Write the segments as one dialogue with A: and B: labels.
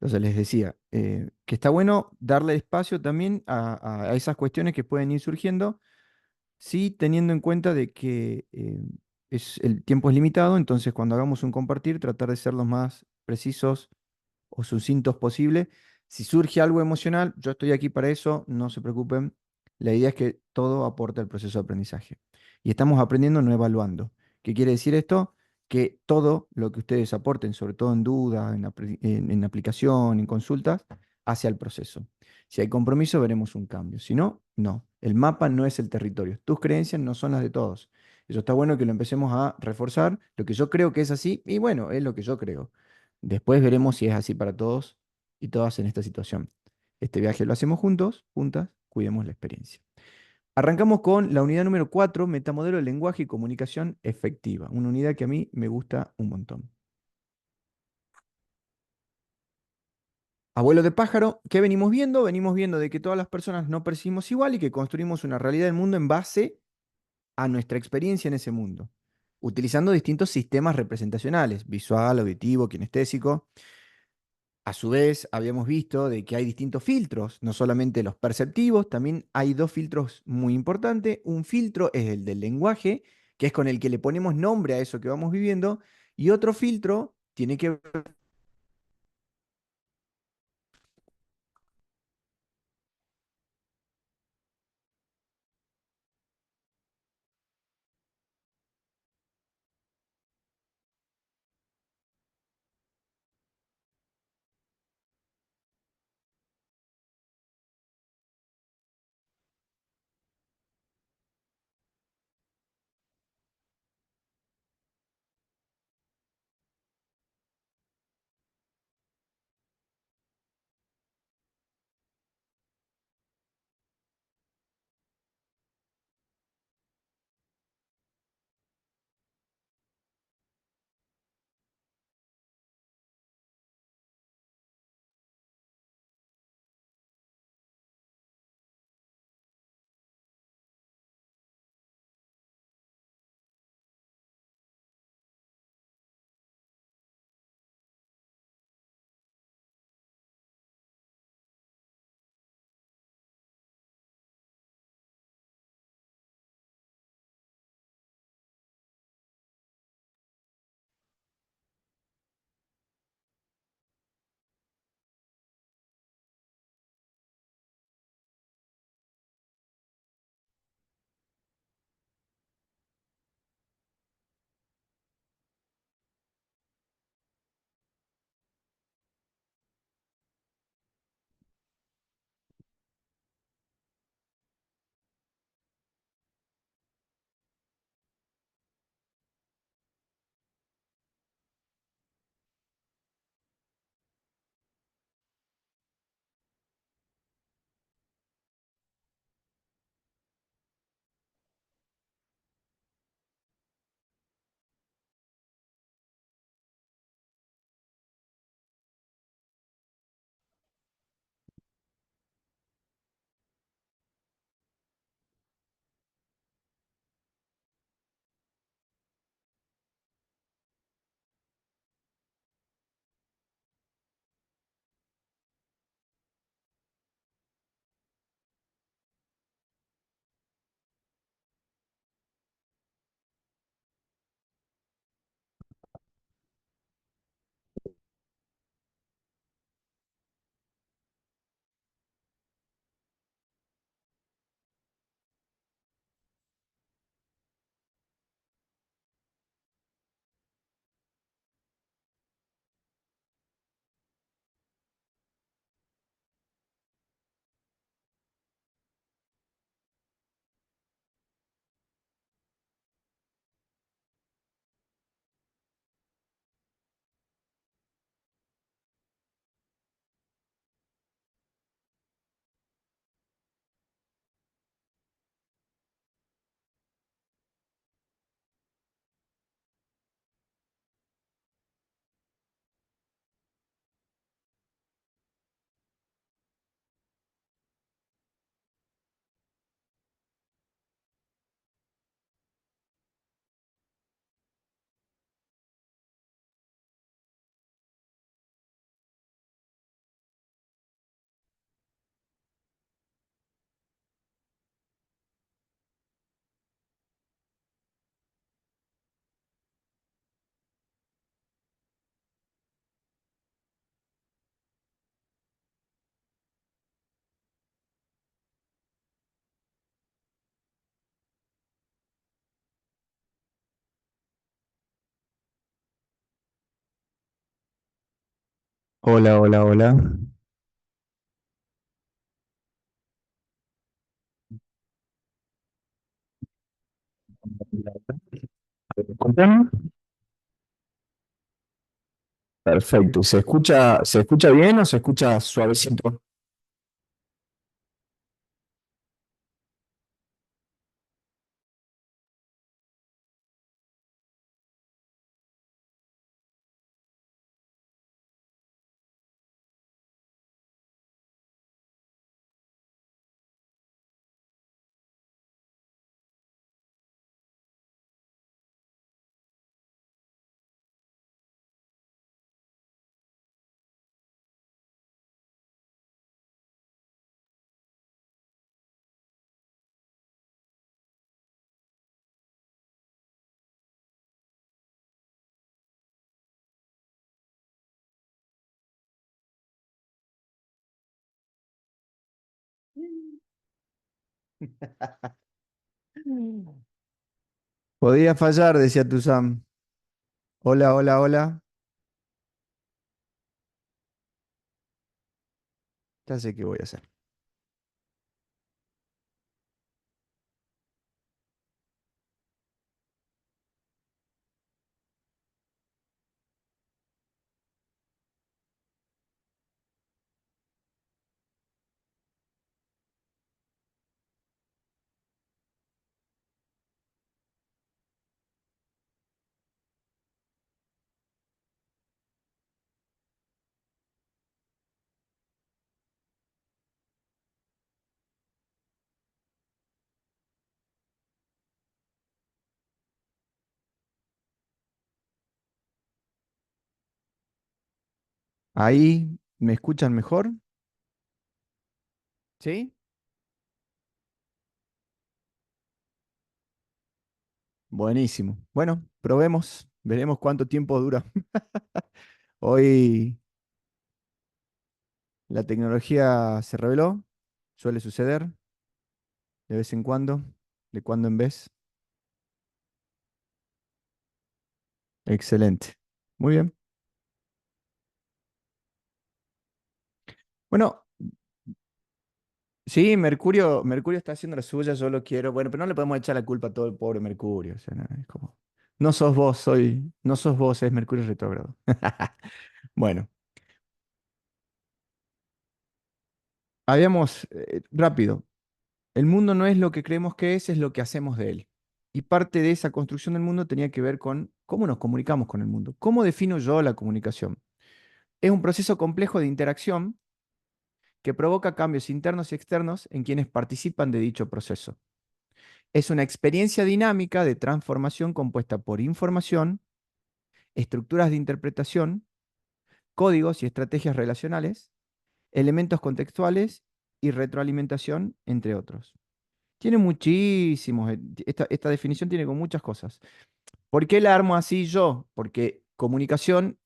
A: Entonces les decía que está bueno darle espacio también a esas cuestiones que pueden ir surgiendo, sí teniendo en cuenta de que el tiempo es limitado, entonces cuando hagamos un compartir, tratar de ser los más precisos o sucintos posible. Si surge algo emocional, yo estoy aquí para eso, no se preocupen. La idea es que todo aporte al proceso de aprendizaje. Y estamos aprendiendo, no evaluando. ¿Qué quiere decir esto? Que todo lo que ustedes aporten, sobre todo en duda, en aplicación, en consultas, hacia el proceso. Si hay compromiso, veremos un cambio. Si no, no. El mapa no es el territorio. Tus creencias no son las de todos. Eso está bueno que lo empecemos a reforzar. Lo que yo creo que es así, y bueno, es lo que yo creo. Después veremos si es así para todos y todas en esta situación. Este viaje lo hacemos juntos, juntas, cuidemos la experiencia. Arrancamos con la unidad número 4, metamodelo de lenguaje y comunicación efectiva. Una unidad que a mí me gusta un montón. Abuelo de pájaro, ¿qué venimos viendo? Venimos viendo de que todas las personas no percibimos igual y que construimos una realidad del mundo en base a nuestra experiencia en ese mundo, utilizando distintos sistemas representacionales, visual, auditivo, kinestésico. A su vez, habíamos visto de que hay distintos filtros, no solamente los perceptivos, también hay dos filtros muy importantes. Un filtro es el del lenguaje, que es con el que le ponemos nombre a eso que vamos viviendo, y otro filtro tiene que ver Hola, hola, hola. Contame. Perfecto. Se escucha bien o se escucha suavecito? Podía fallar, decía tu Sam. Hola, hola, hola. Ya sé qué voy a hacer. Ahí, ¿me escuchan mejor? ¿Sí? Buenísimo. Bueno, probemos. Veremos cuánto tiempo dura. Hoy la tecnología se reveló. Suele suceder de vez en cuando, de cuando en vez. Excelente. Muy bien. Bueno, sí, Mercurio está haciendo la suya, yo lo quiero. Bueno, pero no le podemos echar la culpa a todo el pobre Mercurio. O sea, no, es como, no sos vos, es Mercurio retrógrado. Bueno, rápido. El mundo no es lo que creemos que es lo que hacemos de él. Y parte de esa construcción del mundo tenía que ver con cómo nos comunicamos con el mundo. ¿Cómo defino yo la comunicación? Es un proceso complejo de interacción que provoca cambios internos y externos en quienes participan de dicho proceso. Es una experiencia dinámica de transformación compuesta por información, estructuras de interpretación, códigos y estrategias relacionales, elementos contextuales y retroalimentación, entre otros. Tiene muchísimos, esta definición tiene con muchas cosas. ¿Por qué la armo así yo? Porque comunicación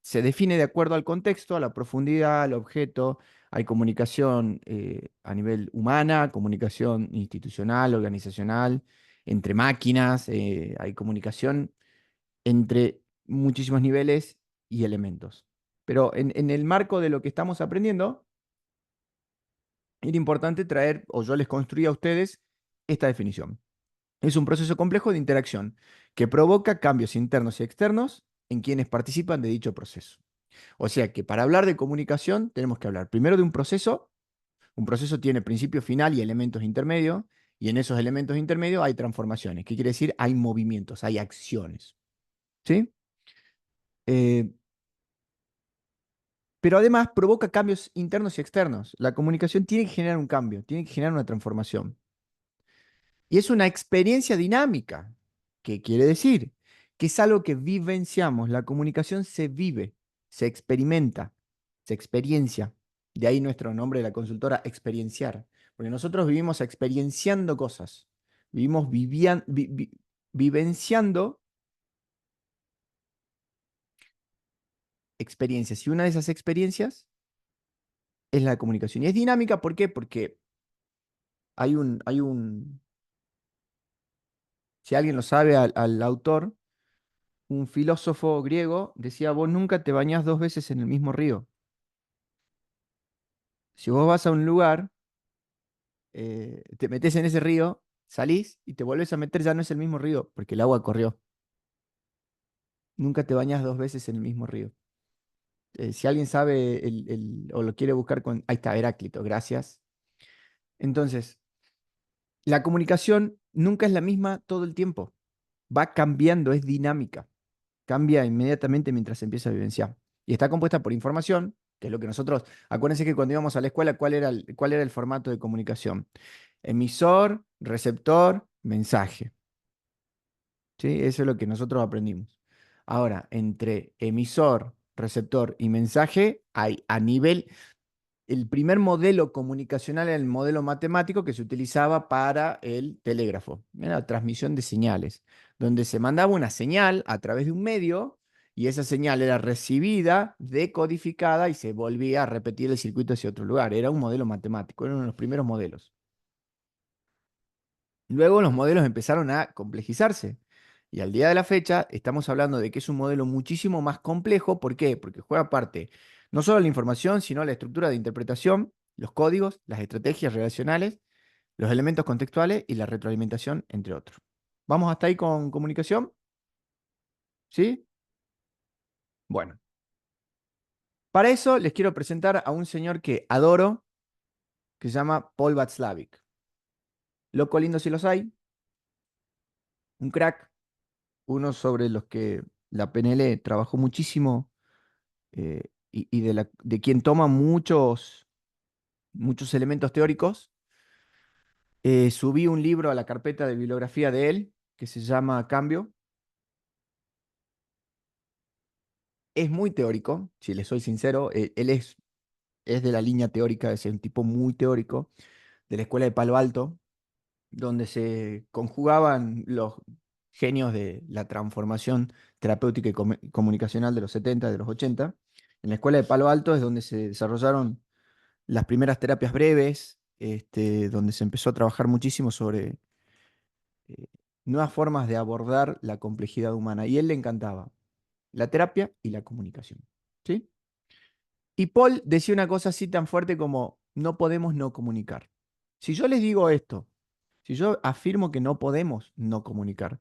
A: se define de acuerdo al contexto, a la profundidad, al objeto. Hay comunicación a nivel humana, comunicación institucional, organizacional, entre máquinas, hay comunicación entre muchísimos niveles y elementos. Pero en el marco de lo que estamos aprendiendo, era importante traer, o yo les construí a ustedes, esta definición. Es un proceso complejo de interacción que provoca cambios internos y externos en quienes participan de dicho proceso. O sea que para hablar de comunicación tenemos que hablar primero de un proceso tiene principio, final y elementos intermedios, y en esos elementos intermedios hay transformaciones. ¿Qué quiere decir? Hay movimientos, hay acciones. ¿Sí? Eh, pero además provoca cambios internos y externos. La comunicación tiene que generar un cambio, tiene que generar una transformación. Y es una experiencia dinámica. ¿Qué quiere decir? Que es algo que vivenciamos. La comunicación se vive, se experimenta, se experiencia. De ahí nuestro nombre de la consultora, experienciar. Porque nosotros vivimos experienciando cosas. Vivimos vivenciando experiencias. Y una de esas experiencias es la comunicación. Y es dinámica, ¿por qué? Porque si alguien lo sabe, al autor, un filósofo griego decía, vos nunca te bañás dos veces en el mismo río. Si vos vas a un lugar, te metes en ese río, salís y te vuelves a meter, ya no es el mismo río, porque el agua corrió. Nunca te bañas dos veces en el mismo río. Si alguien sabe o lo quiere buscar con... Ahí está, Heráclito, gracias. Entonces, la comunicación nunca es la misma todo el tiempo. Va cambiando, es dinámica. Cambia inmediatamente mientras se empieza a vivenciar. Y está compuesta por información, que es lo que nosotros... Acuérdense que cuando íbamos a la escuela, cuál era el formato de comunicación? Emisor, receptor, mensaje. ¿Sí? Eso es lo que nosotros aprendimos. Ahora, entre emisor, receptor y mensaje, hay a nivel, el primer modelo comunicacional era el modelo matemático que se utilizaba para el telégrafo, era la transmisión de señales, donde se mandaba una señal a través de un medio y esa señal era recibida, decodificada y se volvía a repetir el circuito hacia otro lugar. Era un modelo matemático, era uno de los primeros modelos. Luego los modelos empezaron a complejizarse. Y al día de la fecha estamos hablando de que es un modelo muchísimo más complejo. ¿Por qué? Porque juega parte no solo la información, sino la estructura de interpretación, los códigos, las estrategias relacionales, los elementos contextuales y la retroalimentación, entre otros. ¿Vamos hasta ahí con comunicación? ¿Sí? Bueno, para eso les quiero presentar a un señor que adoro, que se llama Paul Václavic. Loco lindo si los hay, un crack, uno sobre los que la PNL trabajó muchísimo y de quien toma muchos elementos teóricos. Subí un libro a la carpeta de bibliografía de él que se llama Cambio. Es muy teórico, si le soy sincero. Él es de la línea teórica, es un tipo muy teórico, de la escuela de Palo Alto, donde se conjugaban los genios de la transformación terapéutica y comunicacional de los 70, de los 80. En la escuela de Palo Alto es donde se desarrollaron las primeras terapias breves, donde se empezó a trabajar muchísimo sobre eh, nuevas formas de abordar la complejidad humana. Y a él le encantaba la terapia y la comunicación. ¿Sí? Y Paul decía una cosa así tan fuerte como, no podemos no comunicar. Si yo les digo esto, si yo afirmo que no podemos no comunicar,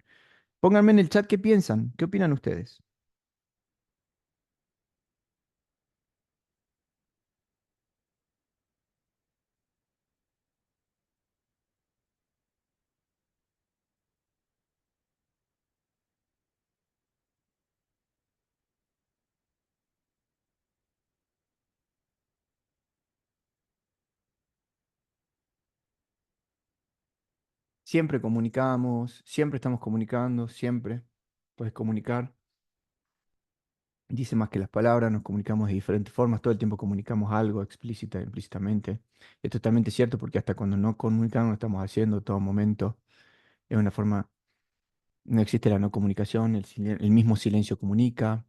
A: pónganme en el chat qué piensan, qué opinan ustedes. Siempre comunicamos, siempre estamos comunicando, siempre puedes comunicar. Dice más que las palabras, nos comunicamos de diferentes formas, todo el tiempo comunicamos algo explícita e implícitamente. Es totalmente cierto porque hasta cuando no comunicamos lo estamos haciendo todo momento. Es una forma, no existe la no comunicación, el mismo silencio comunica,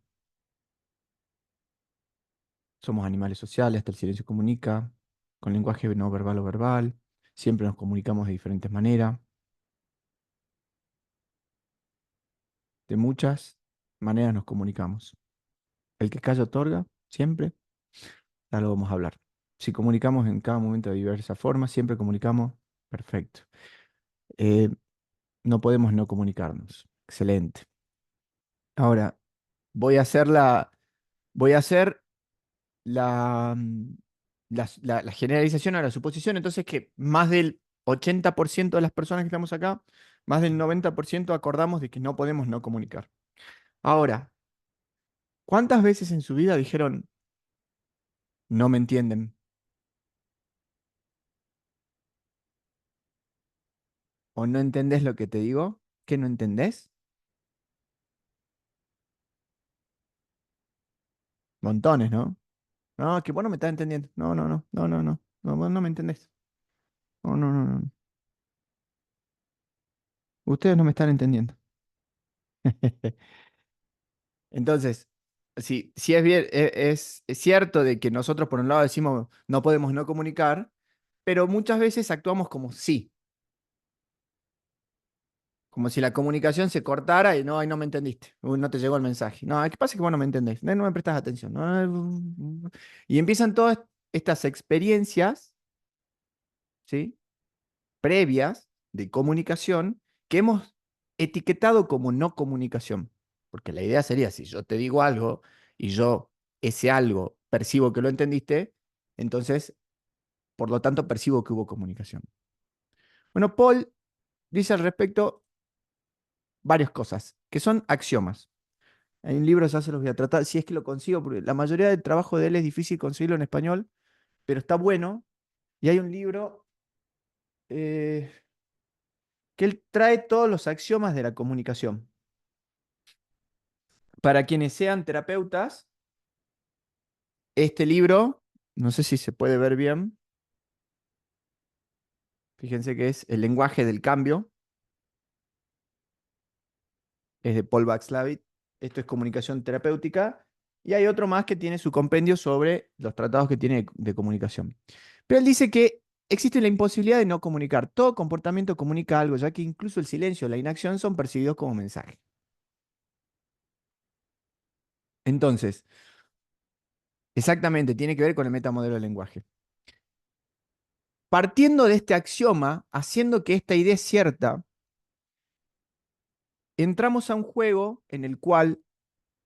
A: somos animales sociales, hasta el silencio comunica, con lenguaje no verbal o verbal, siempre nos comunicamos de diferentes maneras, de muchas maneras nos comunicamos. El que calla otorga, siempre, ya lo vamos a hablar. Si comunicamos en cada momento de diversas formas, siempre comunicamos, perfecto. Eh, no podemos no comunicarnos. Excelente. Ahora, voy a hacer voy a hacer la, la generalización a la suposición, entonces que más del 80% de las personas que estamos acá, más del 90% acordamos de que no podemos no comunicar. Ahora, ¿cuántas veces en su vida dijeron, no me entienden? ¿O no entendés lo que te digo? ¿Qué no entendés? Montones, ¿no? No, que vos no me estás entendiendo. No, no, no, no, no, no. No, vos no me entendés. No, no, no, no. Ustedes no me están entendiendo. Entonces, si es bien, es cierto de que nosotros por un lado decimos no podemos no comunicar, pero muchas veces actuamos como sí, como si la comunicación se cortara y no, ahí no me entendiste, uy, no te llegó el mensaje. No, ¿qué pasa que vos no me entendés? No, no me prestas atención. No, y empiezan todas estas experiencias, ¿sí? Previas de comunicación que hemos etiquetado como no comunicación. Porque la idea sería, si yo te digo algo y yo ese algo percibo que lo entendiste, entonces, por lo tanto, percibo que hubo comunicación. Bueno, Paul dice al respecto varias cosas, que son axiomas. Hay un libro, ya se los voy a tratar, si es que lo consigo, porque la mayoría del trabajo de él es difícil conseguirlo en español, pero está bueno. Y hay un libro eh, que él trae todos los axiomas de la comunicación. Para quienes sean terapeutas, este libro, no sé si se puede ver bien, fíjense que es El lenguaje del cambio, es de Paul Václavic, esto es comunicación terapéutica, y hay otro más que tiene su compendio sobre los tratados que tiene de comunicación. Pero él dice que existe la imposibilidad de no comunicar. Todo comportamiento comunica algo, ya que incluso el silencio o la inacción son percibidos como mensaje. Entonces, exactamente, tiene que ver con el metamodelo del lenguaje. Partiendo de este axioma, haciendo que esta idea es cierta, entramos a un juego en el cual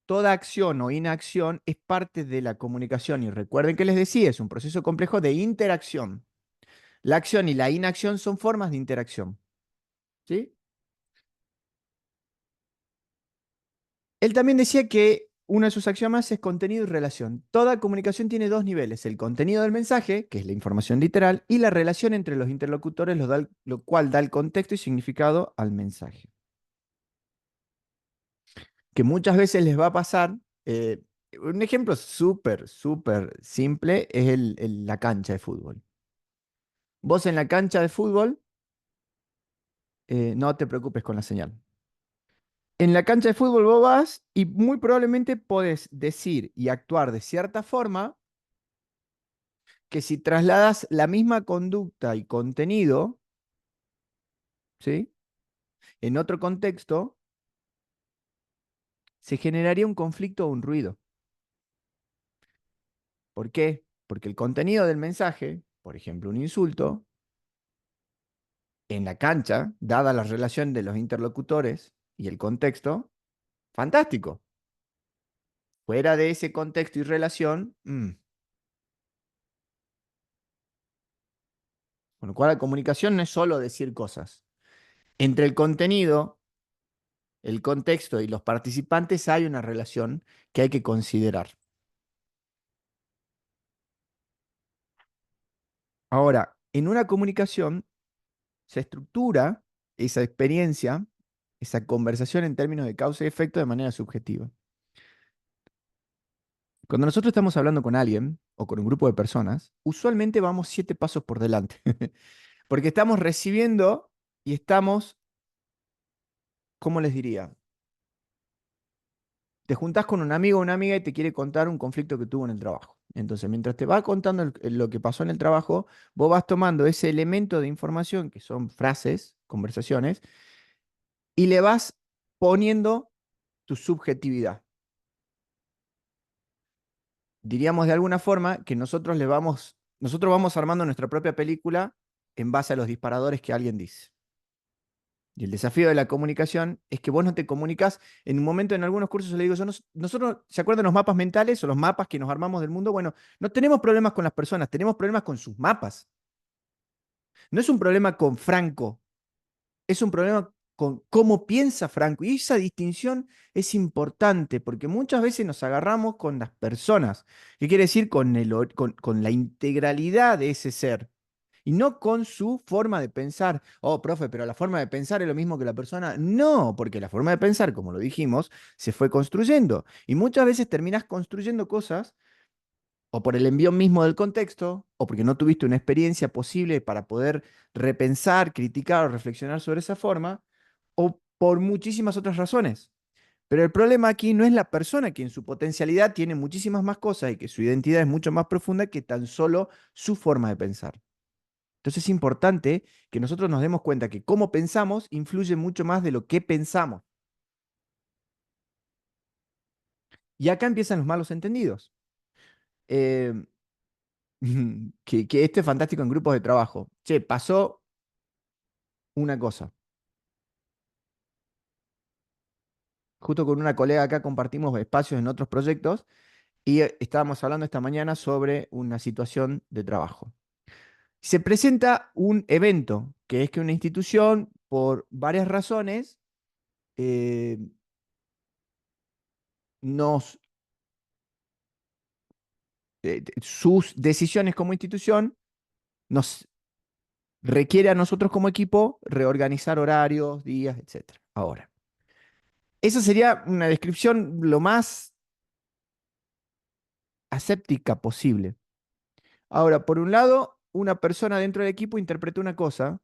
A: toda acción o inacción es parte de la comunicación. Y recuerden que les decía, es un proceso complejo de interacción. La acción y la inacción son formas de interacción. ¿Sí? Él también decía que uno de sus axiomas es contenido y relación. Toda comunicación tiene dos niveles, el contenido del mensaje, que es la información literal, y la relación entre los interlocutores, lo cual da el contexto y significado al mensaje. Que muchas veces les va a pasar, un ejemplo súper, súper simple es la cancha de fútbol. Vos en la cancha de fútbol, no te preocupes con la señal. En la cancha de fútbol vos vas y muy probablemente podés decir y actuar de cierta forma que si trasladas la misma conducta y contenido, ¿sí? En otro contexto, se generaría un conflicto o un ruido. ¿Por qué? Porque el contenido del mensaje, por ejemplo, un insulto, en la cancha, dada la relación de los interlocutores y el contexto, fantástico. Fuera de ese contexto y relación, con lo cual la comunicación no es solo decir cosas. Entre el contenido, el contexto y los participantes hay una relación que hay que considerar. Ahora, en una comunicación se estructura esa experiencia, esa conversación en términos de causa y efecto de manera subjetiva. Cuando nosotros estamos hablando con alguien o con un grupo de personas, usualmente vamos 7 pasos por delante, porque estamos recibiendo y estamos, ¿cómo les diría? Te juntás con un amigo o una amiga y te quiere contar un conflicto que tuvo en el trabajo. Entonces, mientras te va contando lo que pasó en el trabajo, vos vas tomando ese elemento de información, que son frases, conversaciones, y le vas poniendo tu subjetividad. Diríamos de alguna forma que nosotros vamos armando nuestra propia película en base a los disparadores que alguien dice. Y el desafío de la comunicación es que vos no te comunicas. En un momento, en algunos cursos, le digo yo, nosotros, ¿se acuerdan los mapas mentales o los mapas que nos armamos del mundo? Bueno, no tenemos problemas con las personas, tenemos problemas con sus mapas. No es un problema con Franco, es un problema con cómo piensa Franco. Y esa distinción es importante porque muchas veces nos agarramos con las personas. ¿Qué quiere decir? Con la integralidad de ese ser. Y no con su forma de pensar. Oh, profe, pero la forma de pensar es lo mismo que la persona. No, porque la forma de pensar, como lo dijimos, se fue construyendo. Y muchas veces terminas construyendo cosas o por el envío mismo del contexto, o porque no tuviste una experiencia posible para poder repensar, criticar o reflexionar sobre esa forma, o por muchísimas otras razones. Pero el problema aquí no es la persona que en su potencialidad tiene muchísimas más cosas y que su identidad es mucho más profunda que tan solo su forma de pensar. Entonces es importante que nosotros nos demos cuenta que cómo pensamos influye mucho más de lo que pensamos. Y acá empiezan los malos entendidos. Eh, que esto es fantástico en grupos de trabajo. Che, pasó una cosa. Justo con una colega acá compartimos espacios en otros proyectos y estábamos hablando esta mañana sobre una situación de trabajo. Se presenta un evento, que es que una institución, por varias razones, eh, nos, sus decisiones como institución nos requiere a nosotros como equipo reorganizar horarios, días, etcétera. Ahora, esa sería una descripción lo más aséptica posible. Ahora, por un lado, una persona dentro del equipo interpretó una cosa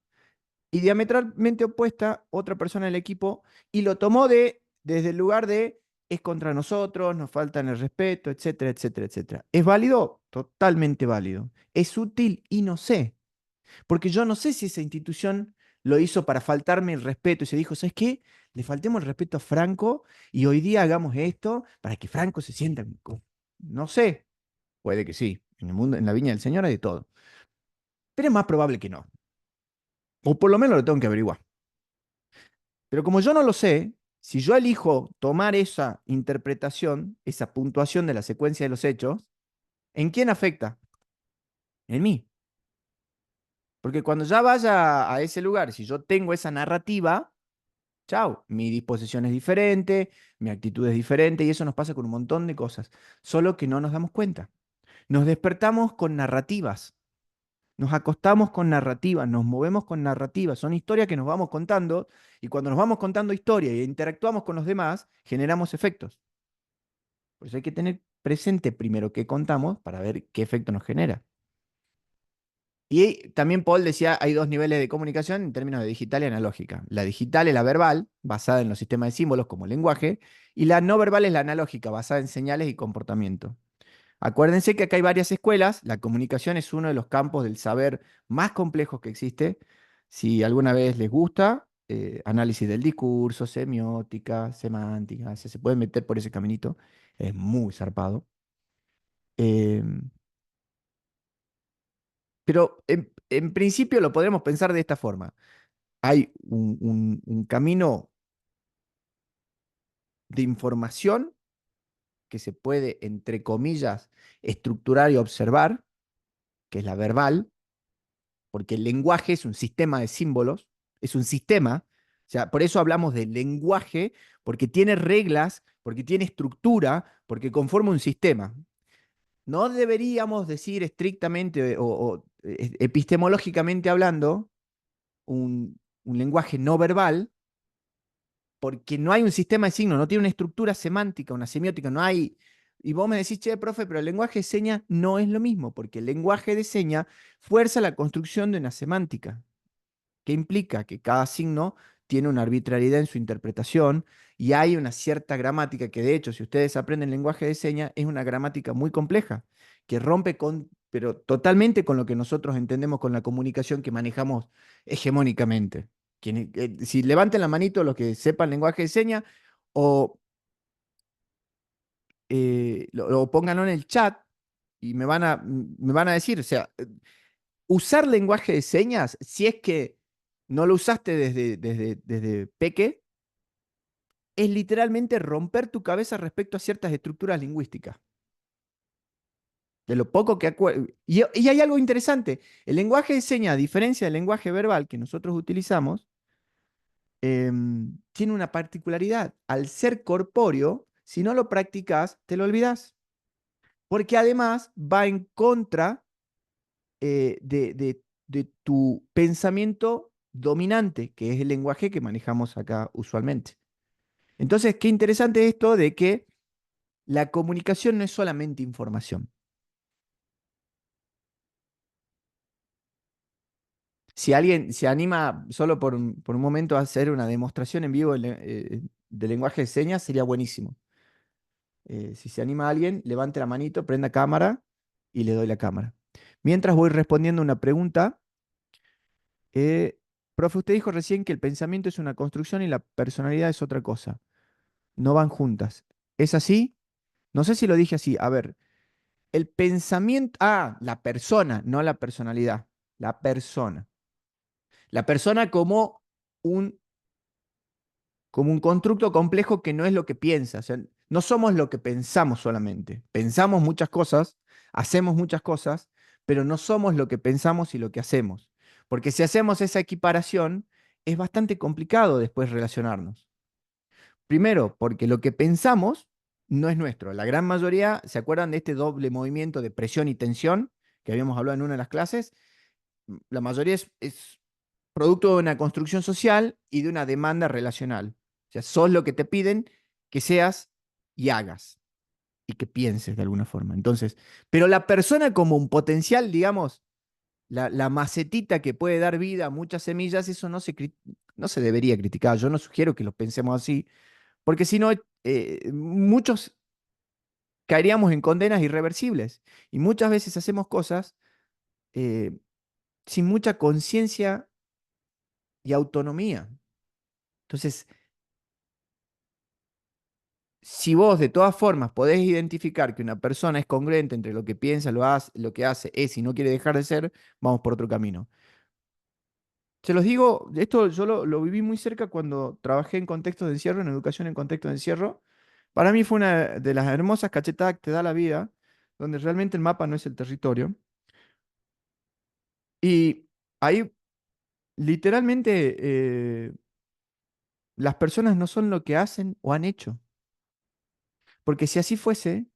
A: y diametralmente opuesta otra persona del equipo y lo tomó desde el lugar de es contra nosotros, nos faltan el respeto, etcétera, etcétera, etcétera. ¿Es válido? Totalmente válido. ¿Es útil? Y no sé, porque yo no sé si esa institución lo hizo para faltarme el respeto y se dijo, ¿sabes qué? Le faltemos el respeto a Franco y hoy día hagamos esto para que Franco se sienta. No sé, puede que sí. En el mundo, en la viña del Señor hay de todo. Pero es más probable que no. O por lo menos lo tengo que averiguar. Pero como yo no lo sé, si yo elijo tomar esa interpretación, esa puntuación de la secuencia de los hechos, ¿en quién afecta? En mí. Porque cuando ya vaya a ese lugar, si yo tengo esa narrativa, chao, mi disposición es diferente, mi actitud es diferente y eso nos pasa con un montón de cosas. Solo que no nos damos cuenta. Nos despertamos con narrativas. Nos acostamos con narrativas, nos movemos con narrativas, son historias que nos vamos contando y cuando nos vamos contando historias e interactuamos con los demás, generamos efectos. Por eso hay que tener presente primero qué contamos para ver qué efecto nos genera. Y también Paul decía, hay dos niveles de comunicación en términos de digital y analógica. La digital es la verbal, basada en los sistemas de símbolos como el lenguaje, y la no verbal es la analógica, basada en señales y comportamiento. Acuérdense que acá hay varias escuelas, la comunicación es uno de los campos del saber más complejos que existe. Si alguna vez les gusta, análisis del discurso, semiótica, semántica, se pueden meter por ese caminito, es muy zarpado. Em, pero en principio lo podemos pensar de esta forma. Hay un camino de información que se puede, entre comillas, estructurar y observar, que es la verbal, porque el lenguaje es un sistema de símbolos, es un sistema, o sea, por eso hablamos de lenguaje, porque tiene reglas, porque tiene estructura, porque conforma un sistema. No deberíamos decir estrictamente o epistemológicamente hablando un lenguaje no verbal, porque no hay un sistema de signos, no tiene una estructura semántica, una semiótica, no hay... Y vos me decís, che, profe, pero el lenguaje de señas no es lo mismo, porque el lenguaje de señas fuerza la construcción de una semántica. ¿Qué implica? Que cada signo tiene una arbitrariedad en su interpretación y hay una cierta gramática que de hecho, si ustedes aprenden lenguaje de señas, es una gramática muy compleja, que rompe con, pero totalmente con lo que nosotros entendemos con la comunicación que manejamos hegemónicamente. Si levanten la manito los que sepan lenguaje de señas o, o pónganlo en el chat y me van a decir, o sea, usar lenguaje de señas, si es que no lo usaste desde peque, es literalmente romper tu cabeza respecto a ciertas estructuras lingüísticas. De lo poco que y hay algo interesante. El lenguaje de señas, a diferencia del lenguaje verbal que nosotros utilizamos, tiene una particularidad. Al ser corpóreo, si no lo practicas, te lo olvidas. Porque además va en contra de tu pensamiento dominante, que es el lenguaje que manejamos acá usualmente. Entonces, qué interesante esto de que la comunicación no es solamente información. Si alguien se anima solo por un momento a hacer una demostración en vivo de lenguaje de señas, sería buenísimo. Si se anima alguien, levante la manito, prenda cámara y le doy la cámara. Mientras voy respondiendo una pregunta, profe, usted dijo recién que el pensamiento es una construcción y la personalidad es otra cosa. No van juntas. ¿Es así? No sé si lo dije así. A ver, El pensamiento, la persona, no la personalidad, la persona. La persona un, como un constructo complejo que no es lo que piensa. O sea, no somos lo que pensamos solamente. Pensamos muchas cosas, hacemos muchas cosas, pero no somos lo que pensamos y lo que hacemos. Porque si hacemos esa equiparación, es bastante complicado después relacionarnos. Primero, porque lo que pensamos no es nuestro. La gran mayoría, ¿se acuerdan de este doble movimiento de presión y tensión que habíamos hablado en una de las clases? La mayoría es producto de una construcción social y de una demanda relacional. O sea, sos lo que te piden que seas y hagas y que pienses de alguna forma. Entonces, pero la persona como un potencial, digamos, la macetita que puede dar vida a muchas semillas, eso no se debería criticar. Yo no sugiero que lo pensemos así, porque si no, muchos caeríamos en condenas irreversibles. Y muchas veces hacemos cosas eh, sin mucha conciencia y autonomía. Entonces, si vos de todas formas podés identificar que una persona es congruente entre lo que piensa, lo que hace, es y no quiere dejar de ser, vamos por otro camino. Se los digo, esto yo lo viví muy cerca cuando trabajé en contextos de encierro, en educación en contexto de encierro. Para mí fue una de las hermosas cachetadas que te da la vida, donde realmente el mapa no es el territorio. Y ahí literalmente las personas no son lo que hacen o han hecho. Porque si así fuese,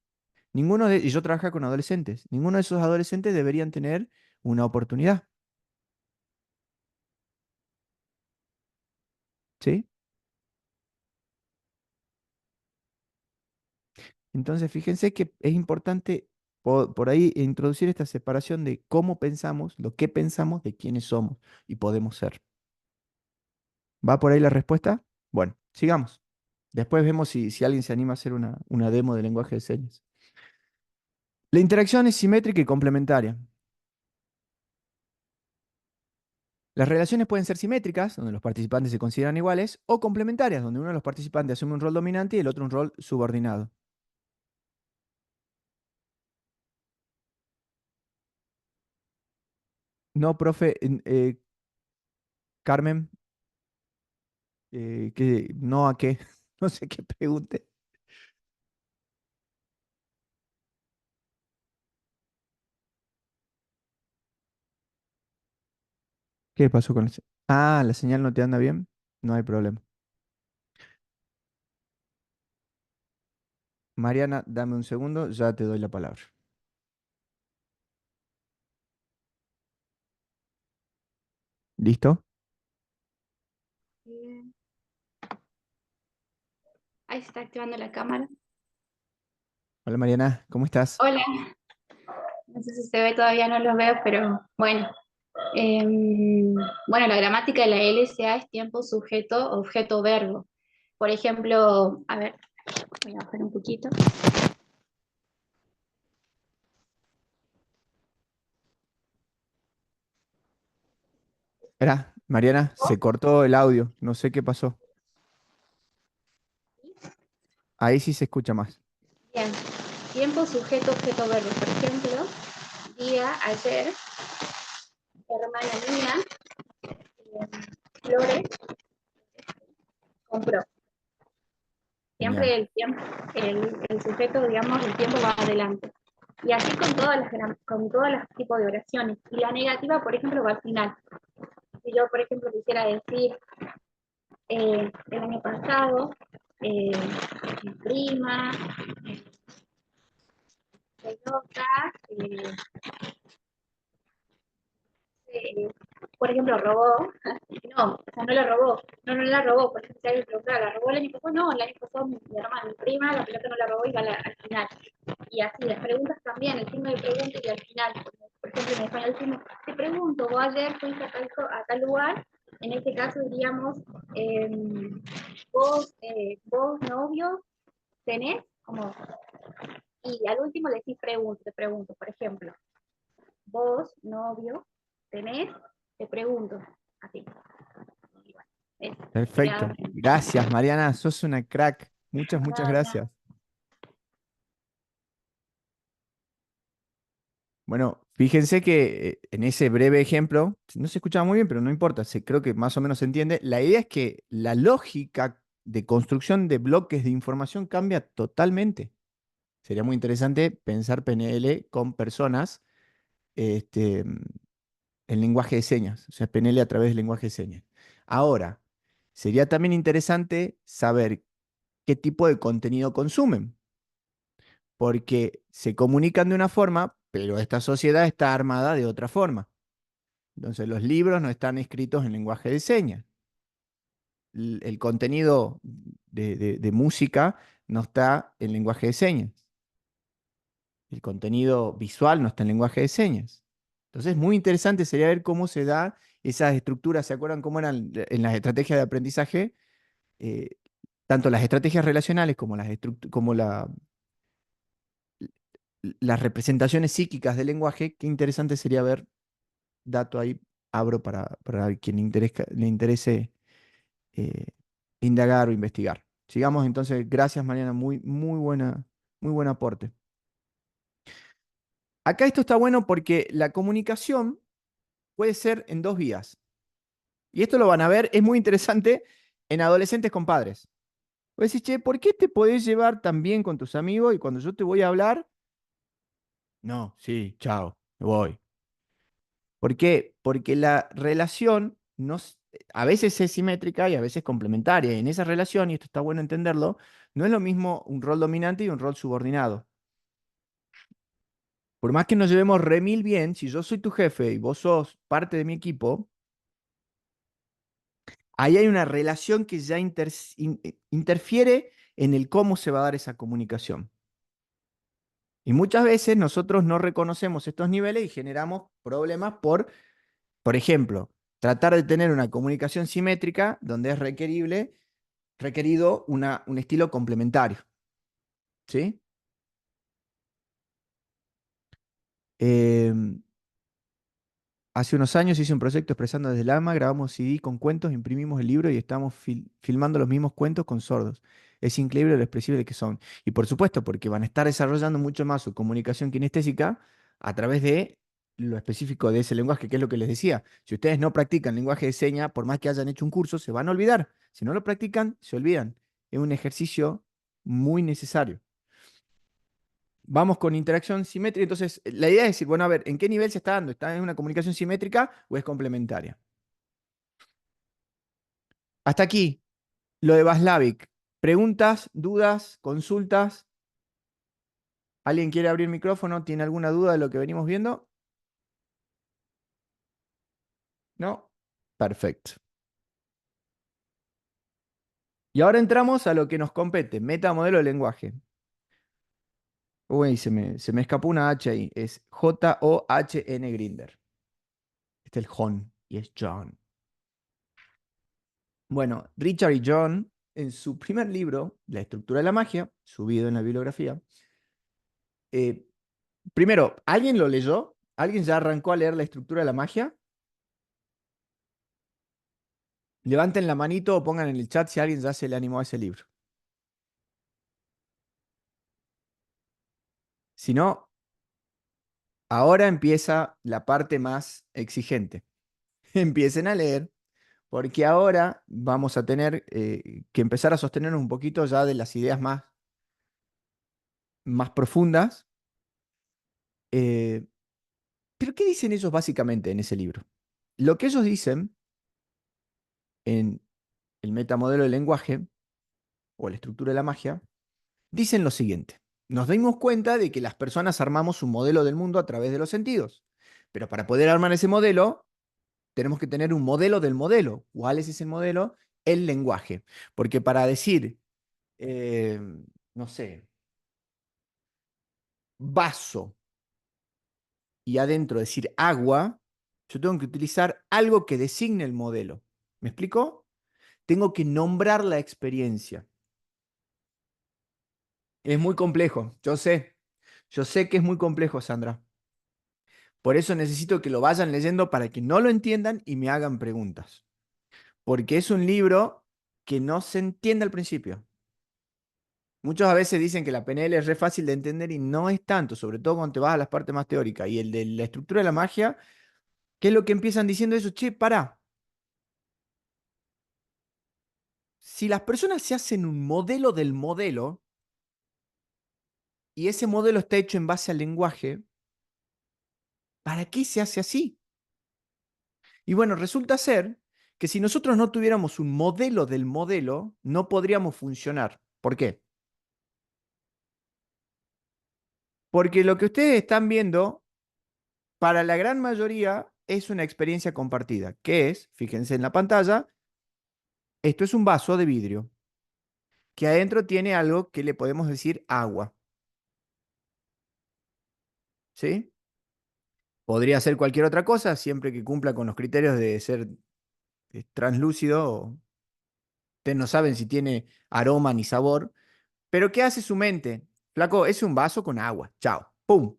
A: y yo trabajo con adolescentes, ninguno de esos adolescentes deberían tener una oportunidad, ¿sí? Entonces, fíjense que es importante por ahí introducir esta separación de cómo pensamos, lo que pensamos, de quiénes somos y podemos ser. ¿Va por ahí la respuesta? Bueno, sigamos. Después vemos si alguien se anima a hacer una demo de lenguaje de señas. La interacción es simétrica y complementaria. Las relaciones pueden ser simétricas, donde los participantes se consideran iguales, o complementarias, donde uno de los participantes asume un rol dominante y el otro un rol subordinado. No, profe, Carmen, no a qué, no sé qué pregunte. ¿Qué pasó con la señal no te anda bien? No hay problema. Mariana, dame un segundo, ya te doy la palabra. ¿Listo?
B: Bien. Ahí se está activando la cámara.
A: Hola Mariana, ¿cómo estás?
B: Hola, no sé si se ve, todavía no los veo, pero bueno. Bueno, la gramática de la LSA es tiempo, sujeto, objeto, verbo. Por ejemplo, a ver, voy a bajar un poquito.
A: Espera, Mariana, se cortó el audio, no sé qué pasó. Ahí sí se escucha más.
B: Bien, tiempo, sujeto, objeto, verbo. Por ejemplo, día, ayer, hermana mía, Flores, compró.
A: Genial.
B: Siempre el tiempo, el sujeto, digamos, el tiempo va adelante. Y así con con todos los tipos de oraciones. Y la negativa, por ejemplo, va al final. Si yo, por ejemplo, quisiera decir el año pasado, eh, mi prima, pelota, eh, por ejemplo, robó, no, o sea, no la robó, no la robó, por ejemplo, si alguien preguntaba, ¿la robó el año pasado? No, el año pasado mi hermana, mi prima, la pelota no la robó y va al final. Y así, las preguntas también, el signo de pregunta y al final, por ejemplo, en español decimos, te pregunto, vos ayer fuiste a tal lugar, en este caso diríamos, eh, vos novio tenés, como, y al último le decís pregunto, te pregunto, por ejemplo, vos novio tenés, te pregunto, así. Y bueno,
A: Perfecto. Gracias, Mariana, sos una crack. Muchas
B: nada,
A: gracias. Bueno, fíjense que en ese breve ejemplo, no se escuchaba muy bien, pero no importa, creo que más o menos se entiende. La idea es que la lógica de construcción de bloques de información cambia totalmente. Sería muy interesante pensar PNL con personas este, en lenguaje de señas, o sea, PNL a través del lenguaje de señas. Ahora, sería también interesante saber qué tipo de contenido consumen, porque se comunican de una forma, pero esta sociedad está armada de otra forma. Entonces, los libros no están escritos en lenguaje de señas. El contenido de música no está en lenguaje de señas. El contenido visual no está en lenguaje de señas. Entonces, muy interesante sería ver cómo se da esas estructuras. ¿Se acuerdan cómo eran en las estrategias de aprendizaje? Eh, Tanto las estrategias relacionales como las representaciones psíquicas del lenguaje. Qué interesante sería ver, dato ahí, abro para quien le interese eh, indagar o investigar. Sigamos entonces, gracias Mariana, muy buen aporte. Acá esto está bueno porque la comunicación puede ser en dos vías. Y esto lo van a ver, es muy interesante en adolescentes con padres. Vos decís, che, ¿por qué te podés llevar tan bien con tus amigos y cuando yo te voy a hablar, no, sí, chao, me voy? ¿Por qué? Porque la relación a veces es simétrica y a veces complementaria. Y en esa relación, y esto está bueno entenderlo, no es lo mismo un rol dominante y un rol subordinado. Por más que nos llevemos re mil bien, si yo soy tu jefe y vos sos parte de mi equipo, ahí hay una relación que ya interfiere en el cómo se va a dar esa comunicación. Y muchas veces nosotros no reconocemos estos niveles y generamos problemas por ejemplo, tratar de tener una comunicación simétrica donde es requerido un estilo complementario. ¿Sí? Em, Hace unos años hice un proyecto expresando desde el alma, grabamos CD con cuentos, imprimimos el libro y estamos filmando los mismos cuentos con sordos. Es increíble lo expresibles que son. Y por supuesto, porque van a estar desarrollando mucho más su comunicación kinestésica a través de lo específico de ese lenguaje, que es lo que les decía. Si ustedes no practican lenguaje de señas, por más que hayan hecho un curso, se van a olvidar. Si no lo practican, se olvidan. Es un ejercicio muy necesario. Vamos con interacción simétrica. Entonces, la idea es decir, bueno, a ver, ¿en qué nivel se está dando? ¿Está en una comunicación simétrica o es complementaria? Hasta aquí, lo de Vaslavic. ¿Preguntas, dudas, consultas? ¿Alguien quiere abrir micrófono? ¿Tiene alguna duda de lo que venimos viendo? ¿No? Perfecto. Y ahora entramos a lo que nos compete, metamodelo de lenguaje. Uy, se me escapó una H ahí. Es John Grinder. Este es el John y es John. Bueno, Richard y John, en su primer libro, La estructura de la magia, subido en la bibliografía, eh, primero, ¿alguien lo leyó? ¿Alguien ya arrancó a leer La estructura de la magia? Levanten la manito o pongan en el chat si alguien ya se le animó a ese libro. Si no, ahora empieza la parte más exigente. Empiecen a leer, porque ahora vamos a tener que empezar a sostenernos un poquito ya de las ideas más profundas. Eh, pero ¿qué dicen ellos básicamente en ese libro? Lo que ellos dicen en el metamodelo del lenguaje o la estructura de la magia, dicen lo siguiente. Nos dimos cuenta de que las personas armamos un modelo del mundo a través de los sentidos. Pero para poder armar ese modelo, tenemos que tener un modelo del modelo. ¿Cuál es ese modelo? El lenguaje. Porque para decir, eh, no sé, vaso y adentro decir agua, yo tengo que utilizar algo que designe el modelo. ¿Me explico? Tengo que nombrar la experiencia. Es muy complejo, yo sé. Yo sé que es muy complejo, Sandra. Por eso necesito que lo vayan leyendo para que no lo entiendan y me hagan preguntas. Porque es un libro que no se entiende al principio. Muchos a veces dicen que la PNL es re fácil de entender y no es tanto, sobre todo cuando te vas a las partes más teóricas. Y el de la estructura de la magia, ¿qué es lo que empiezan diciendo eso? Che, pará. Si las personas se hacen un modelo del modelo y ese modelo está hecho en base al lenguaje, ¿para qué se hace así? Y bueno, resulta ser que si nosotros no tuviéramos un modelo del modelo, no podríamos funcionar. ¿Por qué? Porque lo que ustedes están viendo, para la gran mayoría, es una experiencia compartida, que es, fíjense en la pantalla, esto es un vaso de vidrio, que adentro tiene algo que le podemos decir agua, ¿sí? Podría ser cualquier otra cosa, siempre que cumpla con los criterios de ser translúcido. Ustedes no saben si tiene aroma ni sabor, pero ¿qué hace su mente? Flaco, es un vaso con agua, chao, ¡pum!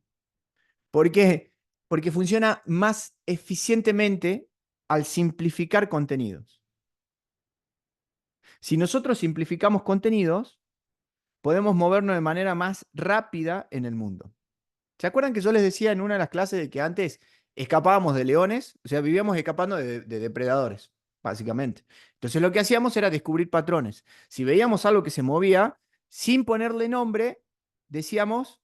A: ¿Por qué? Porque funciona más eficientemente al simplificar contenidos. Si nosotros simplificamos contenidos, podemos movernos de manera más rápida en el mundo. ¿Se acuerdan que yo les decía en una de las clases de que antes escapábamos de leones? O sea, vivíamos escapando de depredadores, básicamente. Entonces lo que hacíamos era descubrir patrones. Si veíamos algo que se movía, sin ponerle nombre, decíamos,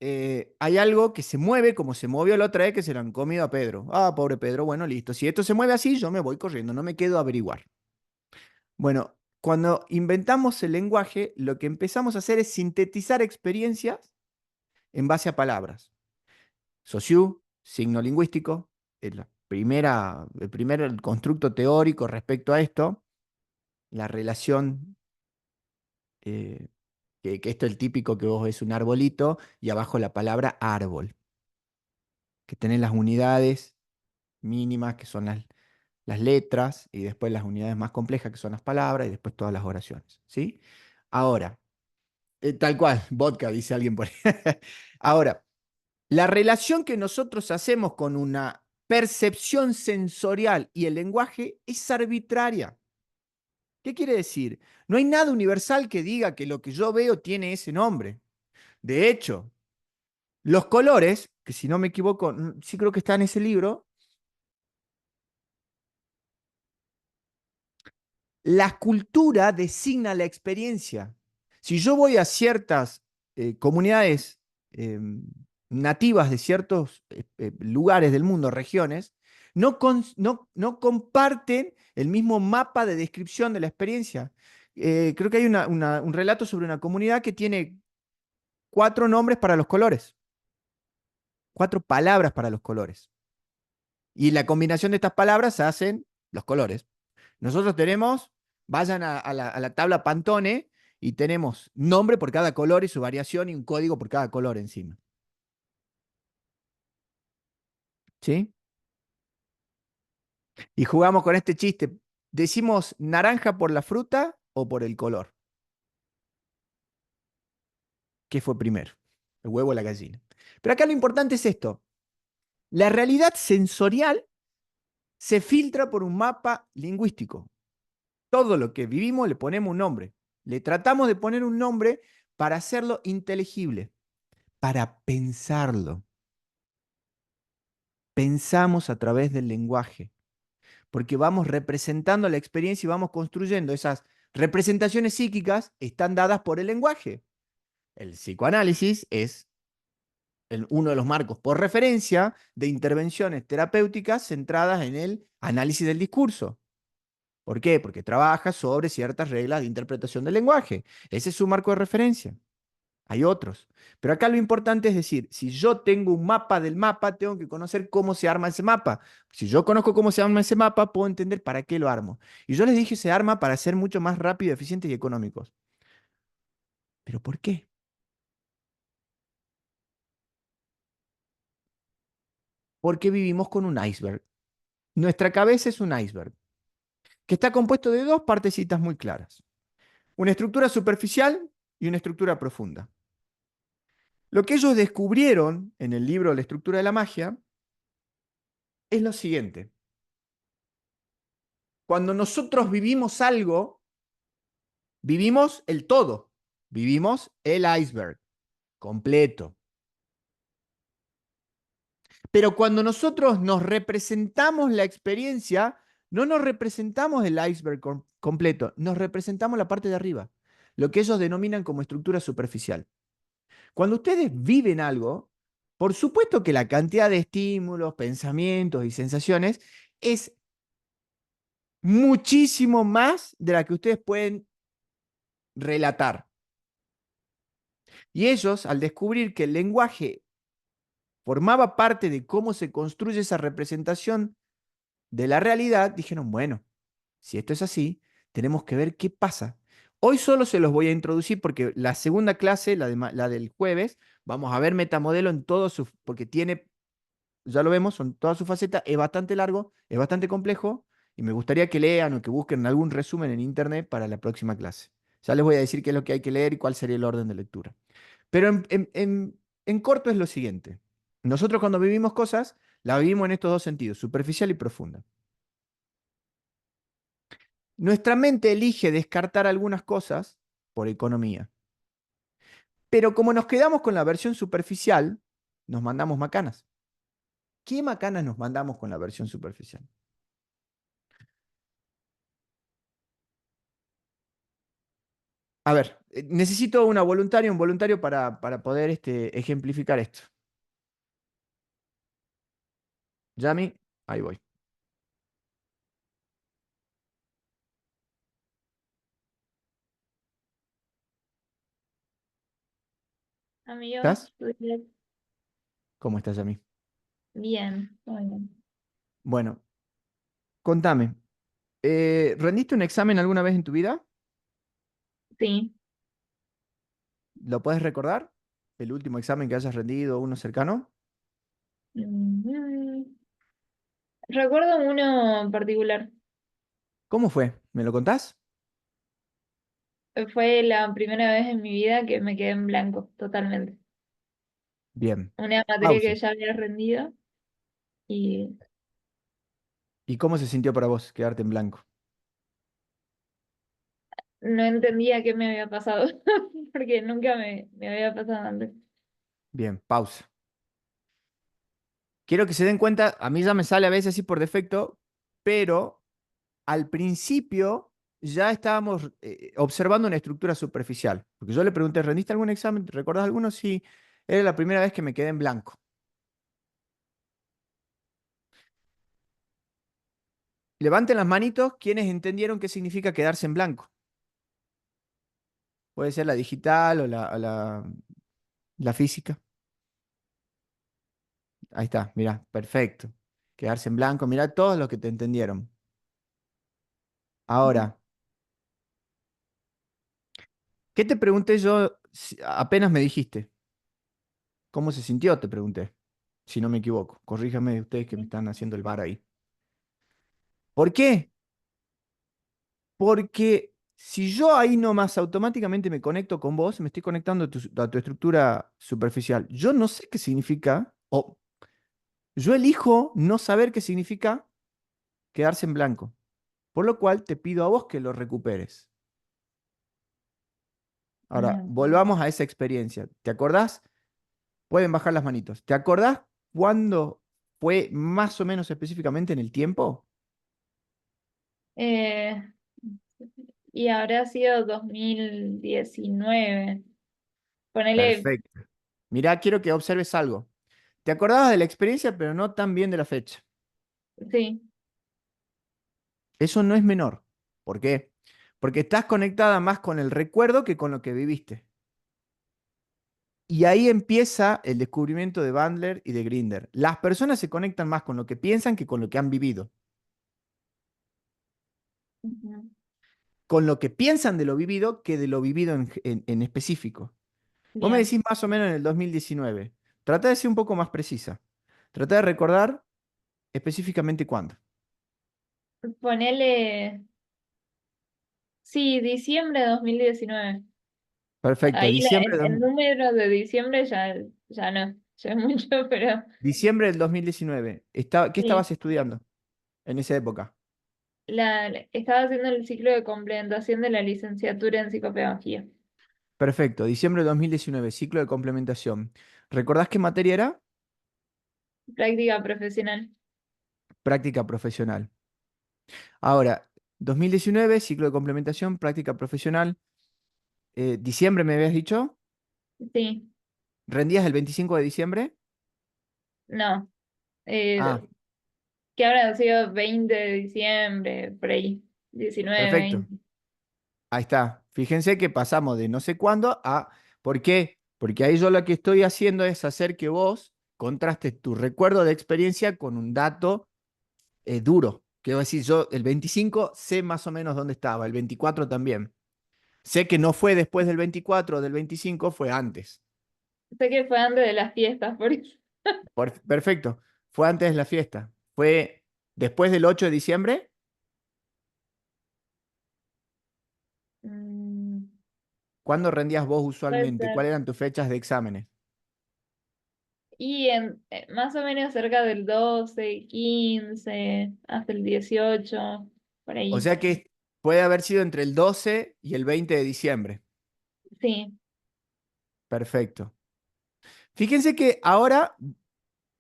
A: hay algo que se mueve como se movió la otra vez que se lo han comido a Pedro. Ah, pobre Pedro, bueno, listo. Si esto se mueve así, yo me voy corriendo, no me quedo a averiguar. Bueno, cuando inventamos el lenguaje, lo que empezamos a hacer es sintetizar experiencias en base a palabras. Saussure, signo lingüístico, es el primer constructo teórico respecto a esto, la relación, eh, que esto es el típico que vos ves un arbolito y abajo la palabra árbol, que tenés las unidades mínimas que son las letras y después las unidades más complejas que son las palabras y después todas las oraciones, ¿sí? Ahora, tal cual, vodka, dice alguien por ahí. Ahora, la relación que nosotros hacemos con una percepción sensorial y el lenguaje es arbitraria. ¿Qué quiere decir? No hay nada universal que diga que lo que yo veo tiene ese nombre. De hecho, los colores, que si no me equivoco, sí creo que está en ese libro, la cultura designa la experiencia. Si yo voy a ciertas comunidades eh, nativas de ciertos lugares del mundo, regiones, no comparten el mismo mapa de descripción de la experiencia. Creo que hay un relato sobre una comunidad que tiene 4 nombres para los colores, 4 palabras para los colores. Y la combinación de estas palabras hacen los colores. Nosotros tenemos, vayan a la tabla Pantone y tenemos nombre por cada color y su variación y un código por cada color encima. ¿Sí? Y jugamos con este chiste. ¿Decimos naranja por la fruta o por el color? ¿Qué fue primero? ¿El huevo o la gallina? Pero acá lo importante es esto. La realidad sensorial se filtra por un mapa lingüístico. Todo lo que vivimos le ponemos un nombre. Le tratamos de poner un nombre para hacerlo inteligible, para pensarlo. Pensamos a través del lenguaje, porque vamos representando la experiencia y vamos construyendo esas representaciones psíquicas, están dadas por el lenguaje. El psicoanálisis es uno de los marcos por referencia de intervenciones terapéuticas centradas en el análisis del discurso. ¿Por qué? Porque trabaja sobre ciertas reglas de interpretación del lenguaje. Ese es su marco de referencia. Hay otros. Pero acá lo importante es decir, si yo tengo un mapa del mapa, tengo que conocer cómo se arma ese mapa. Si yo conozco cómo se arma ese mapa, puedo entender para qué lo armo. Y yo les dije, se arma para ser mucho más rápido, eficientes y económicos. ¿Pero por qué? Porque vivimos con un iceberg. Nuestra cabeza es un iceberg, que está compuesto de 2 partecitas muy claras. Una estructura superficial y una estructura profunda. Lo que ellos descubrieron en el libro La estructura de la magia es lo siguiente. Cuando nosotros vivimos algo, vivimos el todo. Vivimos el iceberg completo. Pero cuando nosotros nos representamos la experiencia, no nos representamos el iceberg completo, nos representamos la parte de arriba, lo que ellos denominan como estructura superficial. Cuando ustedes viven algo, por supuesto que la cantidad de estímulos, pensamientos y sensaciones es muchísimo más de la que ustedes pueden relatar. Y ellos, al descubrir que el lenguaje formaba parte de cómo se construye esa representación de la realidad, dijeron, bueno, si esto es así, tenemos que ver qué pasa. Hoy solo se los voy a introducir porque la segunda clase, la del jueves, vamos a ver metamodelo en todo su, porque tiene, ya lo vemos, son todas sus facetas, es bastante largo, es bastante complejo, y me gustaría que lean o que busquen algún resumen en internet para la próxima clase. Ya les voy a decir qué es lo que hay que leer y cuál sería el orden de lectura. Pero en corto es lo siguiente. Nosotros cuando vivimos cosas, la vivimos en estos dos sentidos, superficial y profunda. Nuestra mente elige descartar algunas cosas por economía. Pero como nos quedamos con la versión superficial, nos mandamos macanas. ¿Qué macanas nos mandamos con la versión superficial? A ver, necesito una voluntaria, un voluntario para poder ejemplificar esto. Yami, ahí voy.
B: Amigo,
A: ¿Estás?
B: estudié
A: ¿Cómo estás, Yami?
B: bien, muy bien.
A: Bueno, contame. ¿Rendiste un examen alguna vez en tu vida?
B: Sí.
A: ¿Lo puedes recordar? ¿El último examen que hayas rendido, uno cercano?
B: Mm, Recuerdo uno en particular.
A: ¿Cómo fue? ¿Me lo contás?
B: Fue la primera vez en mi vida que me quedé en blanco, totalmente.
A: Bien.
B: Una materia
A: Pausa.
B: que ya había rendido y
A: ¿Y cómo se sintió para vos quedarte en blanco?
B: no entendía qué me había pasado, porque nunca me había pasado antes.
A: Bien, pausa. Quiero que se den cuenta, a mí ya me sale a veces así por defecto, pero al principio ya estábamos observando una estructura superficial. Porque yo le pregunté, ¿rendiste algún examen? ¿Te recordás alguno? Sí, era la primera vez que me quedé en blanco. Levanten las manitos quienes entendieron qué significa quedarse en blanco. Puede ser la digital o la física. Ahí está, mira, perfecto. Quedarse en blanco, mira todos los que te entendieron. Ahora, ¿qué te pregunté yo apenas me dijiste? ¿Cómo se sintió? Te pregunté, si no me equivoco. Corríjame ustedes que me están haciendo el bar ahí. ¿Por qué? Porque si yo ahí nomás automáticamente me conecto con vos, me estoy conectando a tu estructura superficial. Yo no sé qué significa, o yo elijo no saber qué significa quedarse en blanco. Por lo cual te pido a vos que lo recuperes. Ahora,
B: No.
A: volvamos a esa experiencia. ¿Te acordás? Pueden bajar las manitos. ¿Te acordás cuándo fue más o menos específicamente en el tiempo?
B: Eh, y habrá sido 2019. Ponele,
A: Perfecto. Mirá, quiero que observes algo. Te acordabas de la experiencia, pero no tan bien de la fecha.
B: sí.
A: Eso no es menor. ¿Por qué? Porque estás conectada más con el recuerdo que con lo que viviste. Y ahí empieza el descubrimiento de Bandler y de Grinder. Las personas se conectan más con lo que piensan que con lo que han vivido.
B: Ujú.
A: Con lo que piensan de lo vivido que de lo vivido en específico. Vos me
B: Bien.
A: decís más o menos en el 2019. Trata de ser un poco más precisa. Trata de recordar específicamente cuándo.
B: Ponele, sí, diciembre de 2019.
A: Perfecto.
B: Ahí
A: Diciembre,
B: el número de diciembre ya no, ya es mucho, pero
A: diciembre del 2019. ¿Qué
B: sí.
A: estabas estudiando en esa época?
B: Estaba haciendo el ciclo de complementación de la licenciatura en psicopedagogía.
A: Perfecto, diciembre de 2019, ciclo de complementación. ¿Recordás qué materia era?
C: Práctica profesional.
A: Práctica profesional. Ahora, 2019, ciclo de complementación, práctica profesional. Diciembre me habías dicho.
C: Sí,
A: ¿Rendías el 25 de diciembre?
C: no.
A: Ah,
C: Que habrá sido 20 de diciembre, por ahí. 19,
A: perfecto.
C: 20.
A: Ahí está. Fíjense que pasamos de no sé cuándo a... ¿Por qué? Porque ahí yo lo que estoy haciendo es hacer que vos contrastes tu recuerdo de experiencia con un dato duro. Quiero decir, yo el 25 sé más o menos dónde estaba, el 24 también. Sé que no fue después del 24 o del 25, fue antes.
C: Sé que fue antes de las fiestas, por eso.
A: Perfecto. Fue antes de la fiesta. Fue después del 8 de diciembre.
C: Mm,
A: ¿Cuándo rendías vos
C: puede
A: usualmente?
C: ser.
A: ¿Cuáles eran tus fechas de exámenes?
C: Y más o menos cerca del 12, 15, hasta el 18, por
A: O
C: ahí.
A: sea que puede haber sido entre el 12 y el 20 de diciembre.
C: Sí,
A: Perfecto. Fíjense que ahora,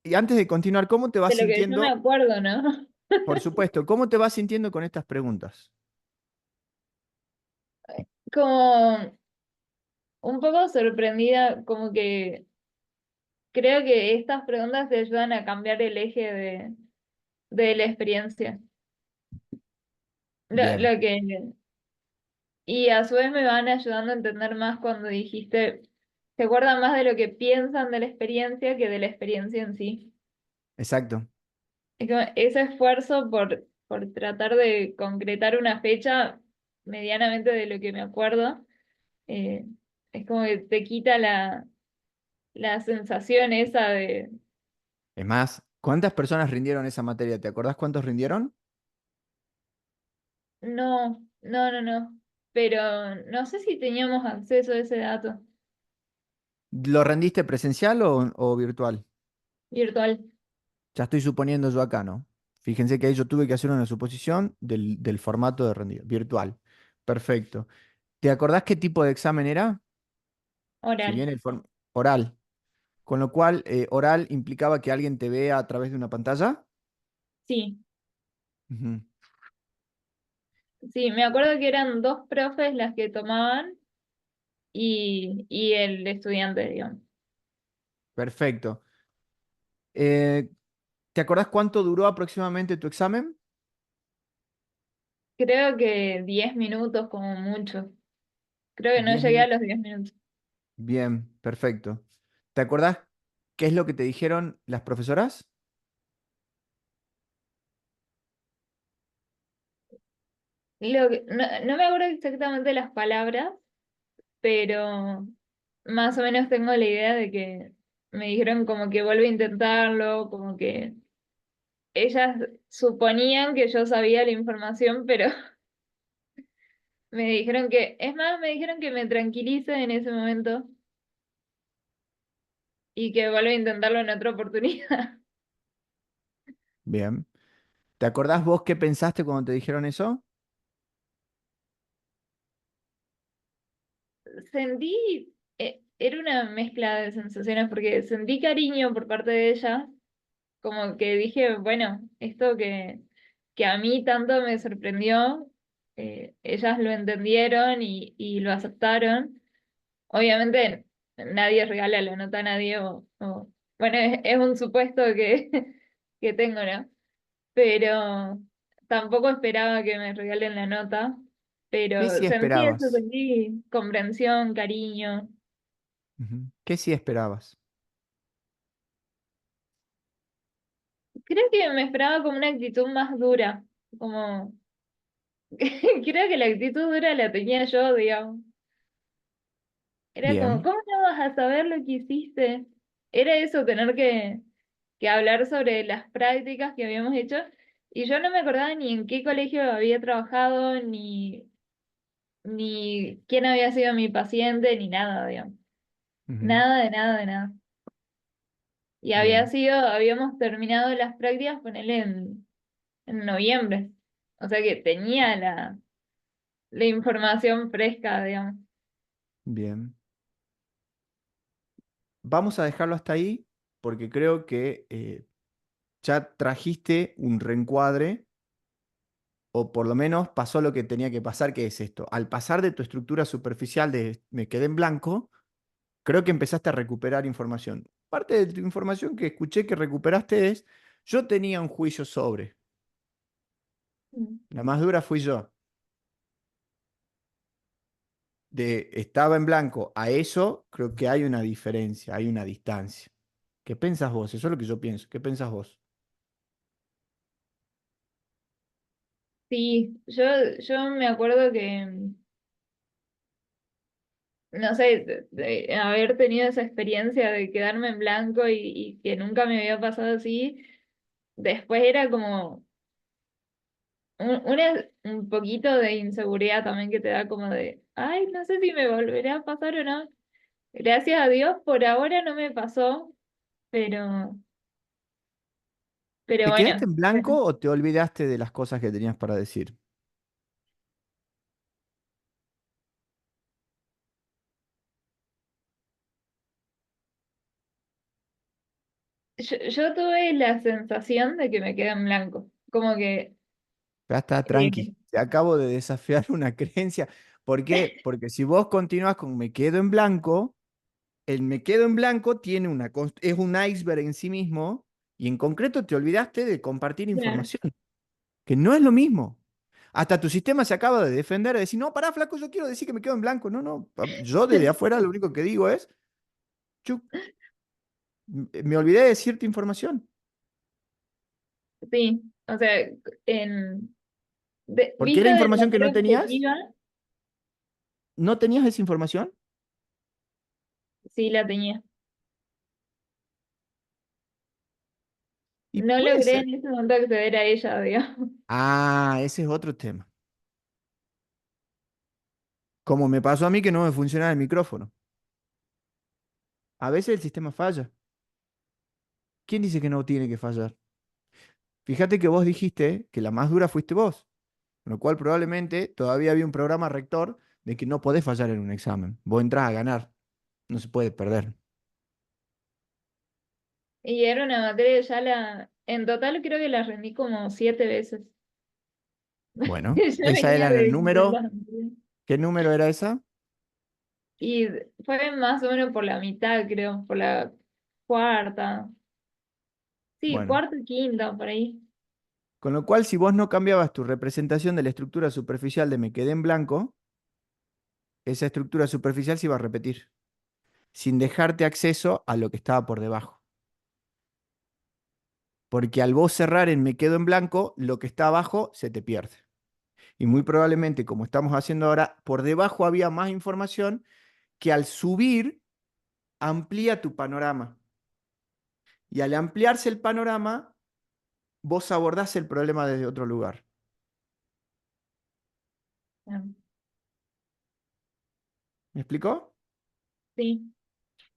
A: y antes de continuar, ¿cómo te vas
C: de lo que yo me
A: sintiendo?
C: acuerdo, ¿no?
A: Por supuesto, ¿cómo te vas sintiendo con estas preguntas?
C: Como un poco sorprendida, como que creo que estas preguntas te ayudan a cambiar el eje de la experiencia.
A: Bien,
C: Lo que, y a su vez me van ayudando a entender más cuando dijiste, se acuerdan más de lo que piensan de la experiencia que de la experiencia en sí.
A: exacto.
C: Es como ese esfuerzo por tratar de concretar una fecha medianamente de lo que me acuerdo, eh, es como que te quita la sensación esa de,
A: Es más, ¿cuántas personas rindieron esa materia? ¿Te acordás cuántos rindieron?
C: no, no, no, no, pero no sé si teníamos acceso a ese dato
A: ¿Lo rendiste presencial o virtual?
C: virtual.
A: Ya estoy suponiendo yo acá, ¿no? Fíjense que ahí yo tuve que hacer una suposición del formato de rendido, virtual. Perfecto. ¿Te acordás qué tipo de examen era? Si
C: Oral,
A: bien oral. Con lo cual, oral implicaba que alguien te vea a través de una pantalla.
C: sí,
A: Ujú.
C: sí, me acuerdo que eran dos profes las que tomaban y el estudiante, digamos.
A: Perfecto. Eh, ¿Te acordás cuánto duró aproximadamente tu examen?
C: Creo que 10 minutos como mucho. Creo que no
A: 10
C: llegué a
A: minutos.
C: los 10 minutos.
A: Bien, perfecto. ¿Te acordás qué es lo que te dijeron las profesoras?
C: No me acuerdo exactamente las palabras, pero más o menos tengo la idea de que me dijeron como que vuelve a intentarlo, como que ellas suponían que yo sabía la información, pero me dijeron que, es más, me dijeron que me tranquilice en ese momento y que vuelva a intentarlo en otra oportunidad.
A: Bien. ¿Te acordás vos qué pensaste cuando te dijeron eso?
C: Sentí, era una mezcla de sensaciones porque sentí cariño por parte de ella, como que dije, bueno, esto que a mí tanto me sorprendió, ellas lo entendieron y lo aceptaron. Obviamente nadie regala la nota a nadie, bueno, es un supuesto que, que tengo, ¿no? Pero tampoco esperaba que me regalen la nota,
A: ¿Qué
C: pero
A: sí
C: sentí eso,
A: esperabas?
C: sentí comprensión, cariño.
A: Ujú. ¿Qué sí esperabas?
C: Creo que me esperaba como una actitud más dura, como creo que la actitud dura la tenía yo, digamos. Era como,
A: Bien.
C: ¿cómo no vas a saber lo que hiciste? Era eso, tener que hablar sobre las prácticas que habíamos hecho, y yo no me acordaba ni en qué colegio había trabajado, ni quién había sido mi paciente, ni nada, digamos.
A: Ujú.
C: Nada de nada de nada. Y
A: Bien,
C: habíamos terminado las prácticas, ponele en noviembre. O sea que tenía la información fresca, digamos.
A: Bien. Vamos a dejarlo hasta ahí porque creo que ya trajiste un reencuadre o por lo menos pasó lo que tenía que pasar, que es esto. Al pasar de tu estructura superficial de me quedé en blanco, creo que empezaste a recuperar información. Parte de tu información que escuché que recuperaste es, yo tenía un juicio sobre,
C: Mm.
A: la más dura fui yo. De estaba en blanco a eso, creo que hay una diferencia, hay una distancia. ¿Qué pensás vos? Eso es lo que yo pienso. ¿Qué pensás vos?
C: Sí, yo me acuerdo que, no sé, de haber tenido esa experiencia de quedarme en blanco y que nunca me había pasado así, después era como un poquito de inseguridad también que te da como de, ay, no sé si me volverá a pasar o no. Gracias a Dios, por ahora no me pasó, pero, pero
A: ¿Te quedaste
C: bueno,
A: en blanco o te olvidaste de las cosas que tenías para decir?
C: yo tuve la sensación de que me quedé en blanco, como que,
A: Ya está,
C: eh,
A: tranqui. Te acabo de desafiar una creencia. ¿Por qué? Porque si vos continúas con me quedo en blanco, el me quedo en blanco tiene es un iceberg en sí mismo y en concreto te olvidaste de compartir
C: claro,
A: información, que no es lo mismo. Hasta tu sistema se acaba de defender, de decir, no, pará, flaco, yo quiero decir que me quedo en blanco. No, no, yo desde afuera lo único que digo es, "Chu, me olvidé de decirte información.
C: sí, o sea, en,
A: Porque era
C: visto de
A: información que
C: manera
A: no tenías,
C: objetiva,
A: no tenías esa información
C: sí la tenía.
A: y
C: No
A: puede
C: logré
A: ser.
C: en ese momento acceder a ella, digamos.
A: Ah, ese es otro tema. Como me pasó a mí que no me funcionaba el micrófono. A veces el sistema falla. ¿Quién dice que no tiene que fallar? Fíjate que vos dijiste que la más dura fuiste vos, con lo cual probablemente todavía había un programa rector de que no podés fallar en un examen. Vos entrás a ganar, no se puede perder.
C: Y era una materia, en total creo que la rendí como 7 veces.
A: Bueno,
C: Yo
A: esa
C: venía
A: era el
C: de
A: número.
C: las anteriores.
A: ¿Qué número era esa?
C: Y fue más o menos por la mitad, creo, por la cuarta. Sí,
A: Bueno,
C: cuarta y quinta, por ahí.
A: con lo cual si vos no cambiabas tu representación de la estructura superficial de me quedé en blanco, esa estructura superficial se iba a repetir, sin dejarte acceso a lo que estaba por debajo. Porque al vos cerrar en me quedo en blanco, lo que está abajo se te pierde. Y muy probablemente, como estamos haciendo ahora, por debajo había más información que al subir amplía tu panorama. Y al ampliarse el panorama, vos abordás el problema desde otro lugar.
C: Ah,
A: ¿Me explicó?
C: sí,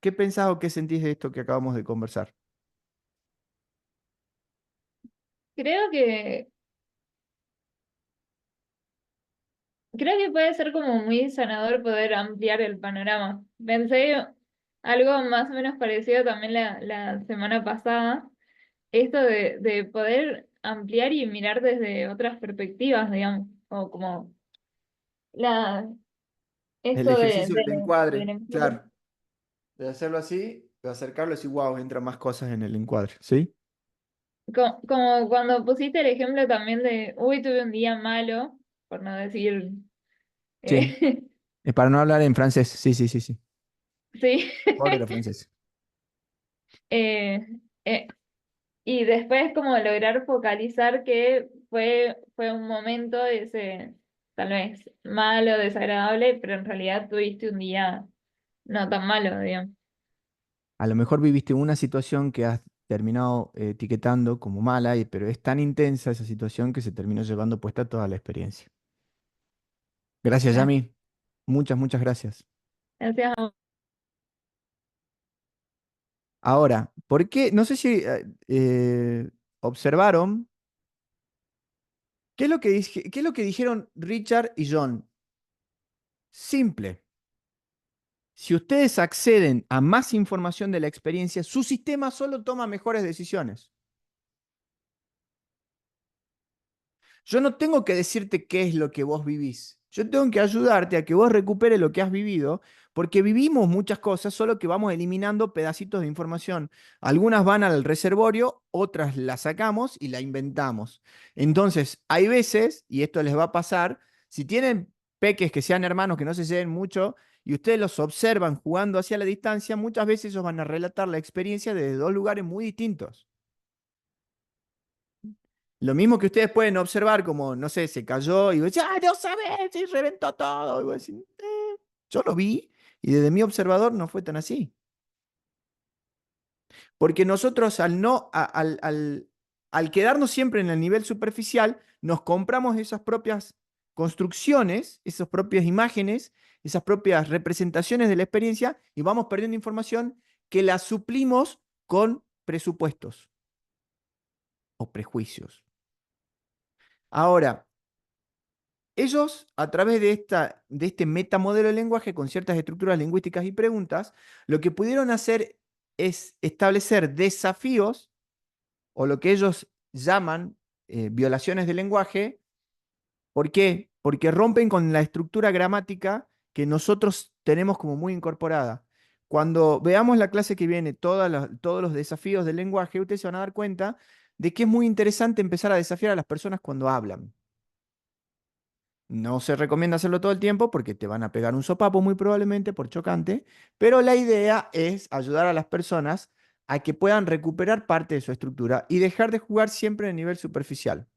A: ¿Qué pensás o qué sentís de esto que acabamos de conversar?
C: creo que, creo que puede ser como muy sanador poder ampliar el panorama. Pensé algo más o menos parecido también la semana pasada, esto de poder ampliar y mirar desde otras perspectivas, digamos, o como la,
A: El
C: esto
A: ejercicio del
C: del
A: encuadre,
C: enfoque.
A: claro. De hacerlo así, de acercarlo así, wow, entran más cosas en el encuadre, ¿sí?
C: Como cuando pusiste el ejemplo también de, uy, tuve un día malo, por no decir,
A: Sí.
C: eh,
A: Para no hablar en francés, sí, sí, sí, sí.
C: sí,
A: Pobre los franceses.
C: eh, eh, y después como lograr focalizar que fue un momento ese, tal vez malo, desagradable, pero en realidad tuviste un día no tan malo, digamos.
A: A lo mejor viviste una situación que has terminado etiquetando como mala, pero es tan intensa esa situación que se terminó llevando puesta toda la experiencia. Gracias,
C: Ah,
A: Yami. Muchas, muchas gracias.
C: gracias a
A: Ahora, ¿por qué? No sé si observaron, ¿qué es lo que dijeron Richard y John? Simple. Si ustedes acceden a más información de la experiencia, su sistema solo toma mejores decisiones. Yo no tengo que decirte qué es lo que vos vivís. Yo tengo que ayudarte a que vos recuperes lo que has vivido, porque vivimos muchas cosas, solo que vamos eliminando pedacitos de información. Algunas van al reservorio, otras las sacamos y la inventamos. Entonces, hay veces, y esto les va a pasar, si tienen peques que sean hermanos que no se lleven mucho y ustedes los observan jugando hacia la distancia, muchas veces ellos van a relatar la experiencia desde dos lugares muy distintos. Lo mismo que ustedes pueden observar como, no sé, se cayó y vos decís, ¡ah, no sabes! Y reventó todo. Y vos decís, yo lo vi y desde mi observador no fue tan así. Porque nosotros al, no, al quedarnos siempre en el nivel superficial, nos compramos esas propias construcciones, esas propias imágenes, esas propias representaciones de la experiencia y vamos perdiendo información que la suplimos con presupuestos o prejuicios. Ahora, ellos, a través de este metamodelo de lenguaje con ciertas estructuras lingüísticas y preguntas, lo que pudieron hacer es establecer desafíos o lo que ellos llaman violaciones del lenguaje. ¿Por qué? Porque rompen con la estructura gramática que nosotros tenemos como muy incorporada. Cuando veamos la clase que viene, todos los desafíos del lenguaje, ustedes se van a dar cuenta de que es muy interesante empezar a desafiar a las personas cuando hablan. No se recomienda hacerlo todo el tiempo porque te van a pegar un sopapo muy probablemente por chocante, pero la idea es ayudar a las personas a que puedan recuperar parte de su estructura y dejar de jugar siempre a nivel superficial.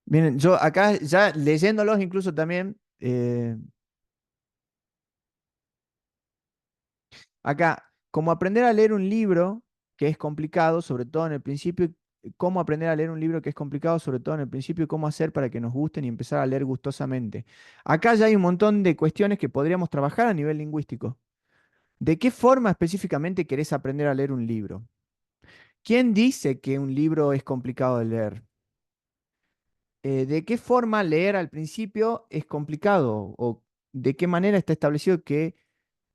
A: Miren, yo acá ya leyéndolos incluso también, acá, como aprender a leer un libro que es complicado, sobre todo en el principio, cómo aprender a leer un libro que es complicado, sobre todo en el principio, y cómo hacer para que nos gusten y empezar a leer gustosamente. Acá ya hay un montón de cuestiones que podríamos trabajar a nivel lingüístico. ¿De qué forma específicamente querés aprender a leer un libro? ¿Quién dice que un libro es complicado de leer? ¿De qué forma leer al principio es complicado? ¿O de qué manera está establecido que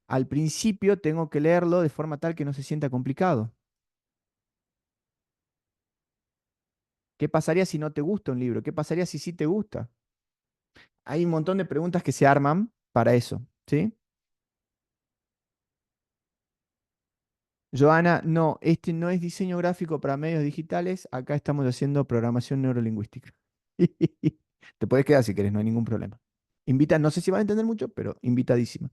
A: al principio tengo que leerlo de forma tal que no se sienta complicado? ¿Qué pasaría si no te gusta un libro? ¿Qué pasaría si sí te gusta? Hay un montón de preguntas que se arman para eso, ¿sí? Joana, no, este no es diseño gráfico para medios digitales, acá estamos haciendo programación neurolingüística. Te puedes quedar si quieres, no hay ningún problema. Invita, no sé si vas a entender mucho, pero invitadísima.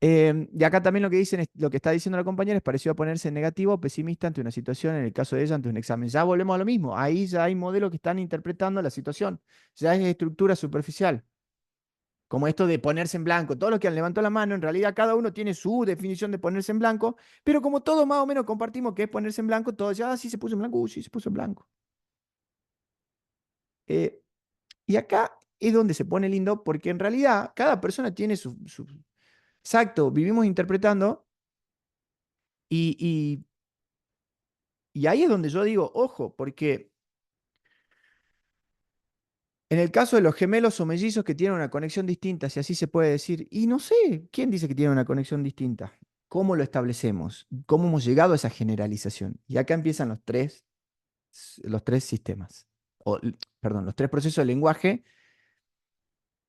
A: Y acá también lo que dicen, lo que está diciendo la compañera es parecido a ponerse negativo o pesimista ante una situación, en el caso de ella, ante un examen. Ya volvemos a lo mismo. Ahí ya hay modelos que están interpretando la situación. Ya es estructura superficial. Como esto de ponerse en blanco. Todos los que han levantado la mano, en realidad cada uno tiene su definición de ponerse en blanco, pero como todos más o menos compartimos que es ponerse en blanco, todos ya, sí se puso en blanco, sí se puso en blanco. Eh, y acá es donde se pone lindo, porque en realidad cada persona tiene su. Exacto, vivimos interpretando y y ahí es donde yo digo, ojo, porque en el caso de los gemelos o mellizos que tienen una conexión distinta, si así se puede decir, y no sé, ¿quién dice que tiene una conexión distinta? ¿Cómo lo establecemos? ¿Cómo hemos llegado a esa generalización? Y acá empiezan los tres sistemas, perdón, los tres procesos de lenguaje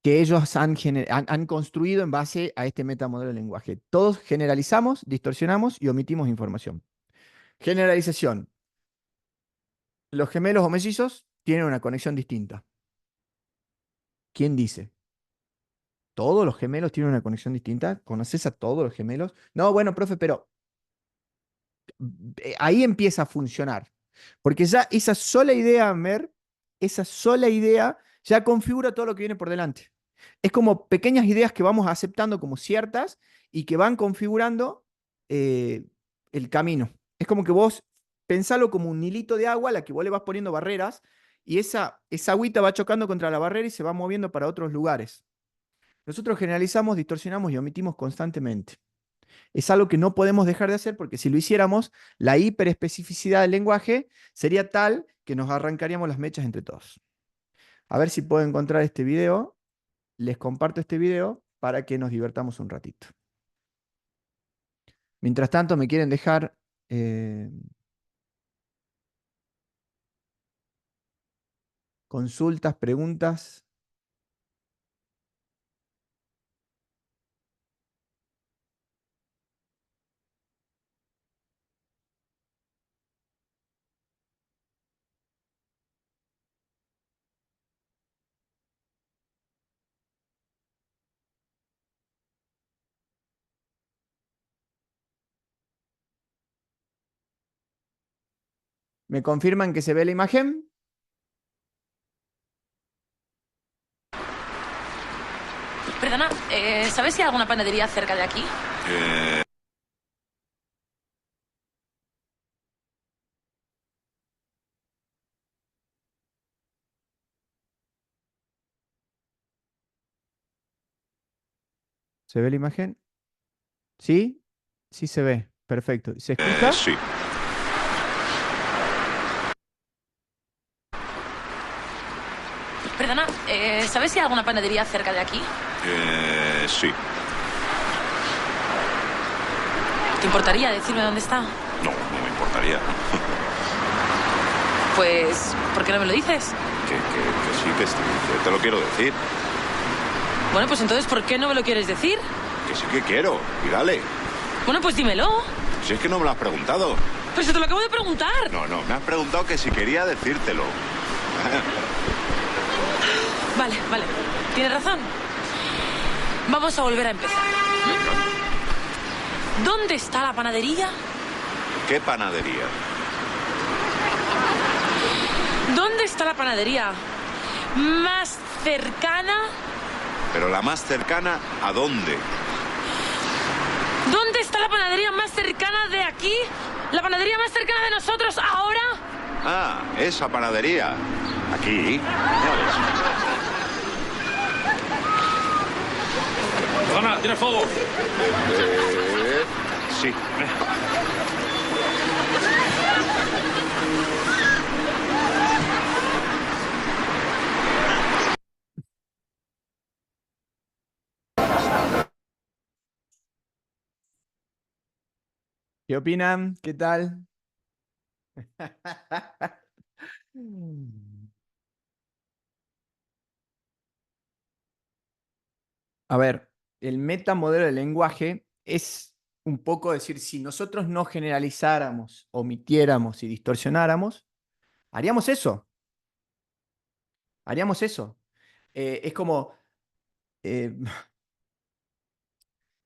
A: que ellos han construido en base a este metamodelo de lenguaje. Todos generalizamos, distorsionamos y omitimos información. Generalización. Los gemelos o mellizos tienen una conexión distinta. ¿Quién dice? ¿Todos los gemelos tienen una conexión distinta? ¿Conoces a todos los gemelos? No, bueno, profe, pero ahí empieza a funcionar. Porque ya esa sola idea, Mer, esa sola idea ya configura todo lo que viene por delante. Es como pequeñas ideas que vamos aceptando como ciertas y que van configurando eh, el camino. Es como que vos pensalo como un hilito de agua a la que vos le vas poniendo barreras y esa agüita va chocando contra la barrera y se va moviendo para otros lugares. Nosotros generalizamos, distorsionamos y omitimos constantemente. Es algo que no podemos dejar de hacer porque si lo hiciéramos, la hiperespecificidad del lenguaje sería tal que nos arrancaríamos las mechas entre todos. A ver si puedo encontrar este video. Les comparto este video para que nos divertamos un ratito. Mientras tanto, me quieren dejar consultas, preguntas. ¿Me confirman que se ve la imagen?
D: Perdona, ¿sabes si hay alguna panadería cerca de aquí?
A: ¿Se ve la imagen? ¿Sí? Sí se ve. Perfecto. ¿Se escucha?
E: Sí.
D: Perdona, ¿sabes si hay alguna panadería cerca de aquí?
E: Sí.
D: ¿Te importaría decirme dónde está?
E: No, no me importaría.
D: Pues, ¿por qué no me lo dices?
E: Que sí, que te lo quiero decir.
D: Bueno, pues entonces, ¿por qué no me lo quieres decir?
E: Que sí que quiero. Y dale.
D: Bueno, pues dímelo.
E: Si es que no me lo has preguntado.
D: Pero si te lo acabo de preguntar.
E: No, me has preguntado que si quería decírtelo.
D: Vale, vale. Tienes razón. Vamos a volver a empezar. ¿Dónde está la panadería?
E: ¿Qué panadería?
D: ¿Dónde está la panadería más cercana?
E: Pero la más cercana, ¿a dónde?
D: ¿Dónde está la panadería más cercana de aquí? ¿La panadería más cercana de nosotros ahora?
E: Ah, esa panadería. Aquí. Ya ves.
F: Perdona, ¿tienes fuego?
E: Sí.
A: ¿Qué opinan? ¿Qué tal? A ver, el metamodelo del lenguaje es un poco decir, si nosotros no generalizáramos, omitiéramos y distorsionáramos, haríamos eso. Haríamos eso. Es como, eh,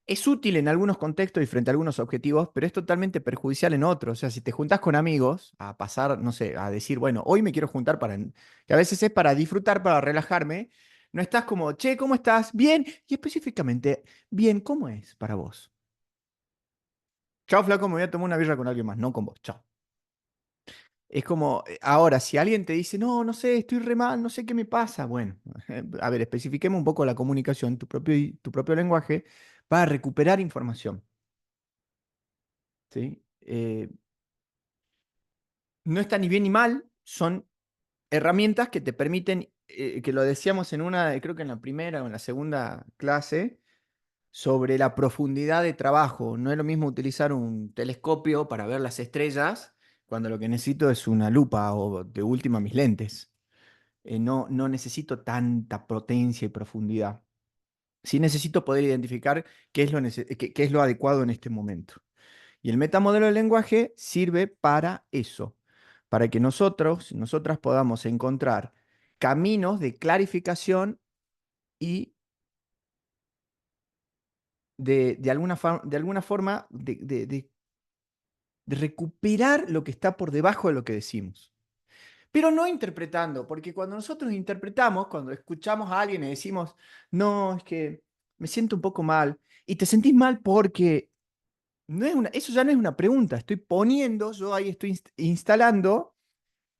A: es útil en algunos contextos y frente a algunos objetivos, pero es totalmente perjudicial en otros. O sea, si te juntas con amigos a pasar, no sé, a decir, bueno, hoy me quiero juntar para, que a veces es para disfrutar, para relajarme, no estás como, che, ¿cómo estás? Bien. Y específicamente, bien, ¿cómo es para vos? Chao, flaco, me voy a tomar una birra con alguien más, no con vos. Chao. Es como, ahora, si alguien te dice, no, no sé, estoy re mal, no sé qué me pasa. Bueno, a ver, especifiquemos un poco la comunicación, tu propio lenguaje, para recuperar información. ¿Sí? No está ni bien ni mal, son herramientas que te permiten, que lo decíamos en una, creo que en la primera o en la segunda clase, sobre la profundidad de trabajo. No es lo mismo utilizar un telescopio para ver las estrellas cuando lo que necesito es una lupa o de última mis lentes. No necesito tanta potencia y profundidad. Sí necesito poder identificar qué es lo adecuado en este momento. Y el metamodelo del lenguaje sirve para eso, para que nosotras podamos encontrar caminos de clarificación y de alguna forma de recuperar lo que está por debajo de lo que decimos. Pero no interpretando, porque cuando nosotros interpretamos, cuando escuchamos a alguien y decimos, no, es que me siento un poco mal, y te sentís mal porque eso ya no es una pregunta, estoy poniendo, yo ahí estoy instalando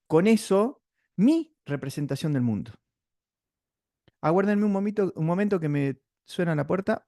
A: con eso mi representación del mundo. Aguárdenme un momento que me suena la puerta.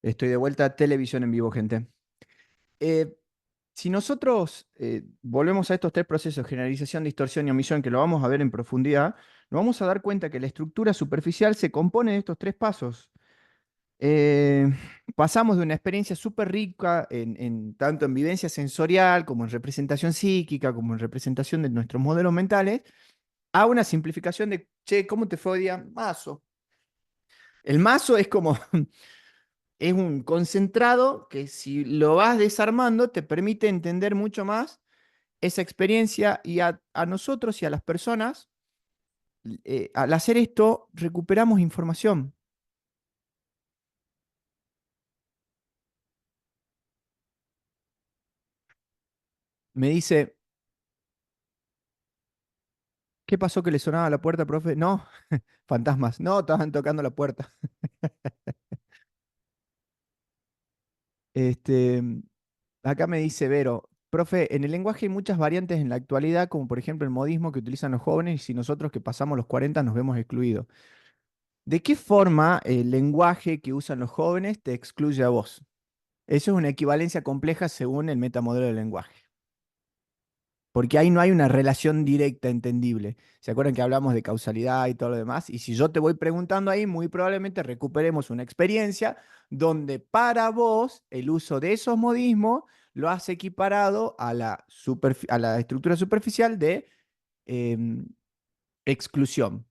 A: Estoy de vuelta a televisión en vivo, gente. Eh, si nosotros volvemos a estos tres procesos, generalización, distorsión y omisión, que lo vamos a ver en profundidad, nos vamos a dar cuenta que la estructura superficial se compone de estos tres pasos. Eh, Pasamos de una experiencia súper rica tanto en vivencia sensorial como en representación psíquica, como en representación de nuestros modelos mentales, a una simplificación de, che, ¿cómo te fue hoy día? Mazo. El mazo es como es un concentrado que si lo vas desarmando te permite entender mucho más esa experiencia y a nosotros y a las personas, al hacer esto, recuperamos información. Me dice, ¿qué pasó que le sonaba la puerta, profe? No, fantasmas. No, estaban tocando la puerta. Este, acá me dice Vero, profe, en el lenguaje hay muchas variantes en la actualidad, como por ejemplo el modismo que utilizan los jóvenes y si nosotros que pasamos los 40 nos vemos excluidos. ¿De qué forma el lenguaje que usan los jóvenes te excluye a vos? Eso es una equivalencia compleja según el metamodelo del lenguaje. Porque ahí no hay una relación directa entendible. ¿Se acuerdan que hablamos de causalidad y todo lo demás? Y si yo te voy preguntando ahí, muy probablemente recuperemos una experiencia donde para vos el uso de esos modismos lo has equiparado a a la estructura superficial de em, exclusión.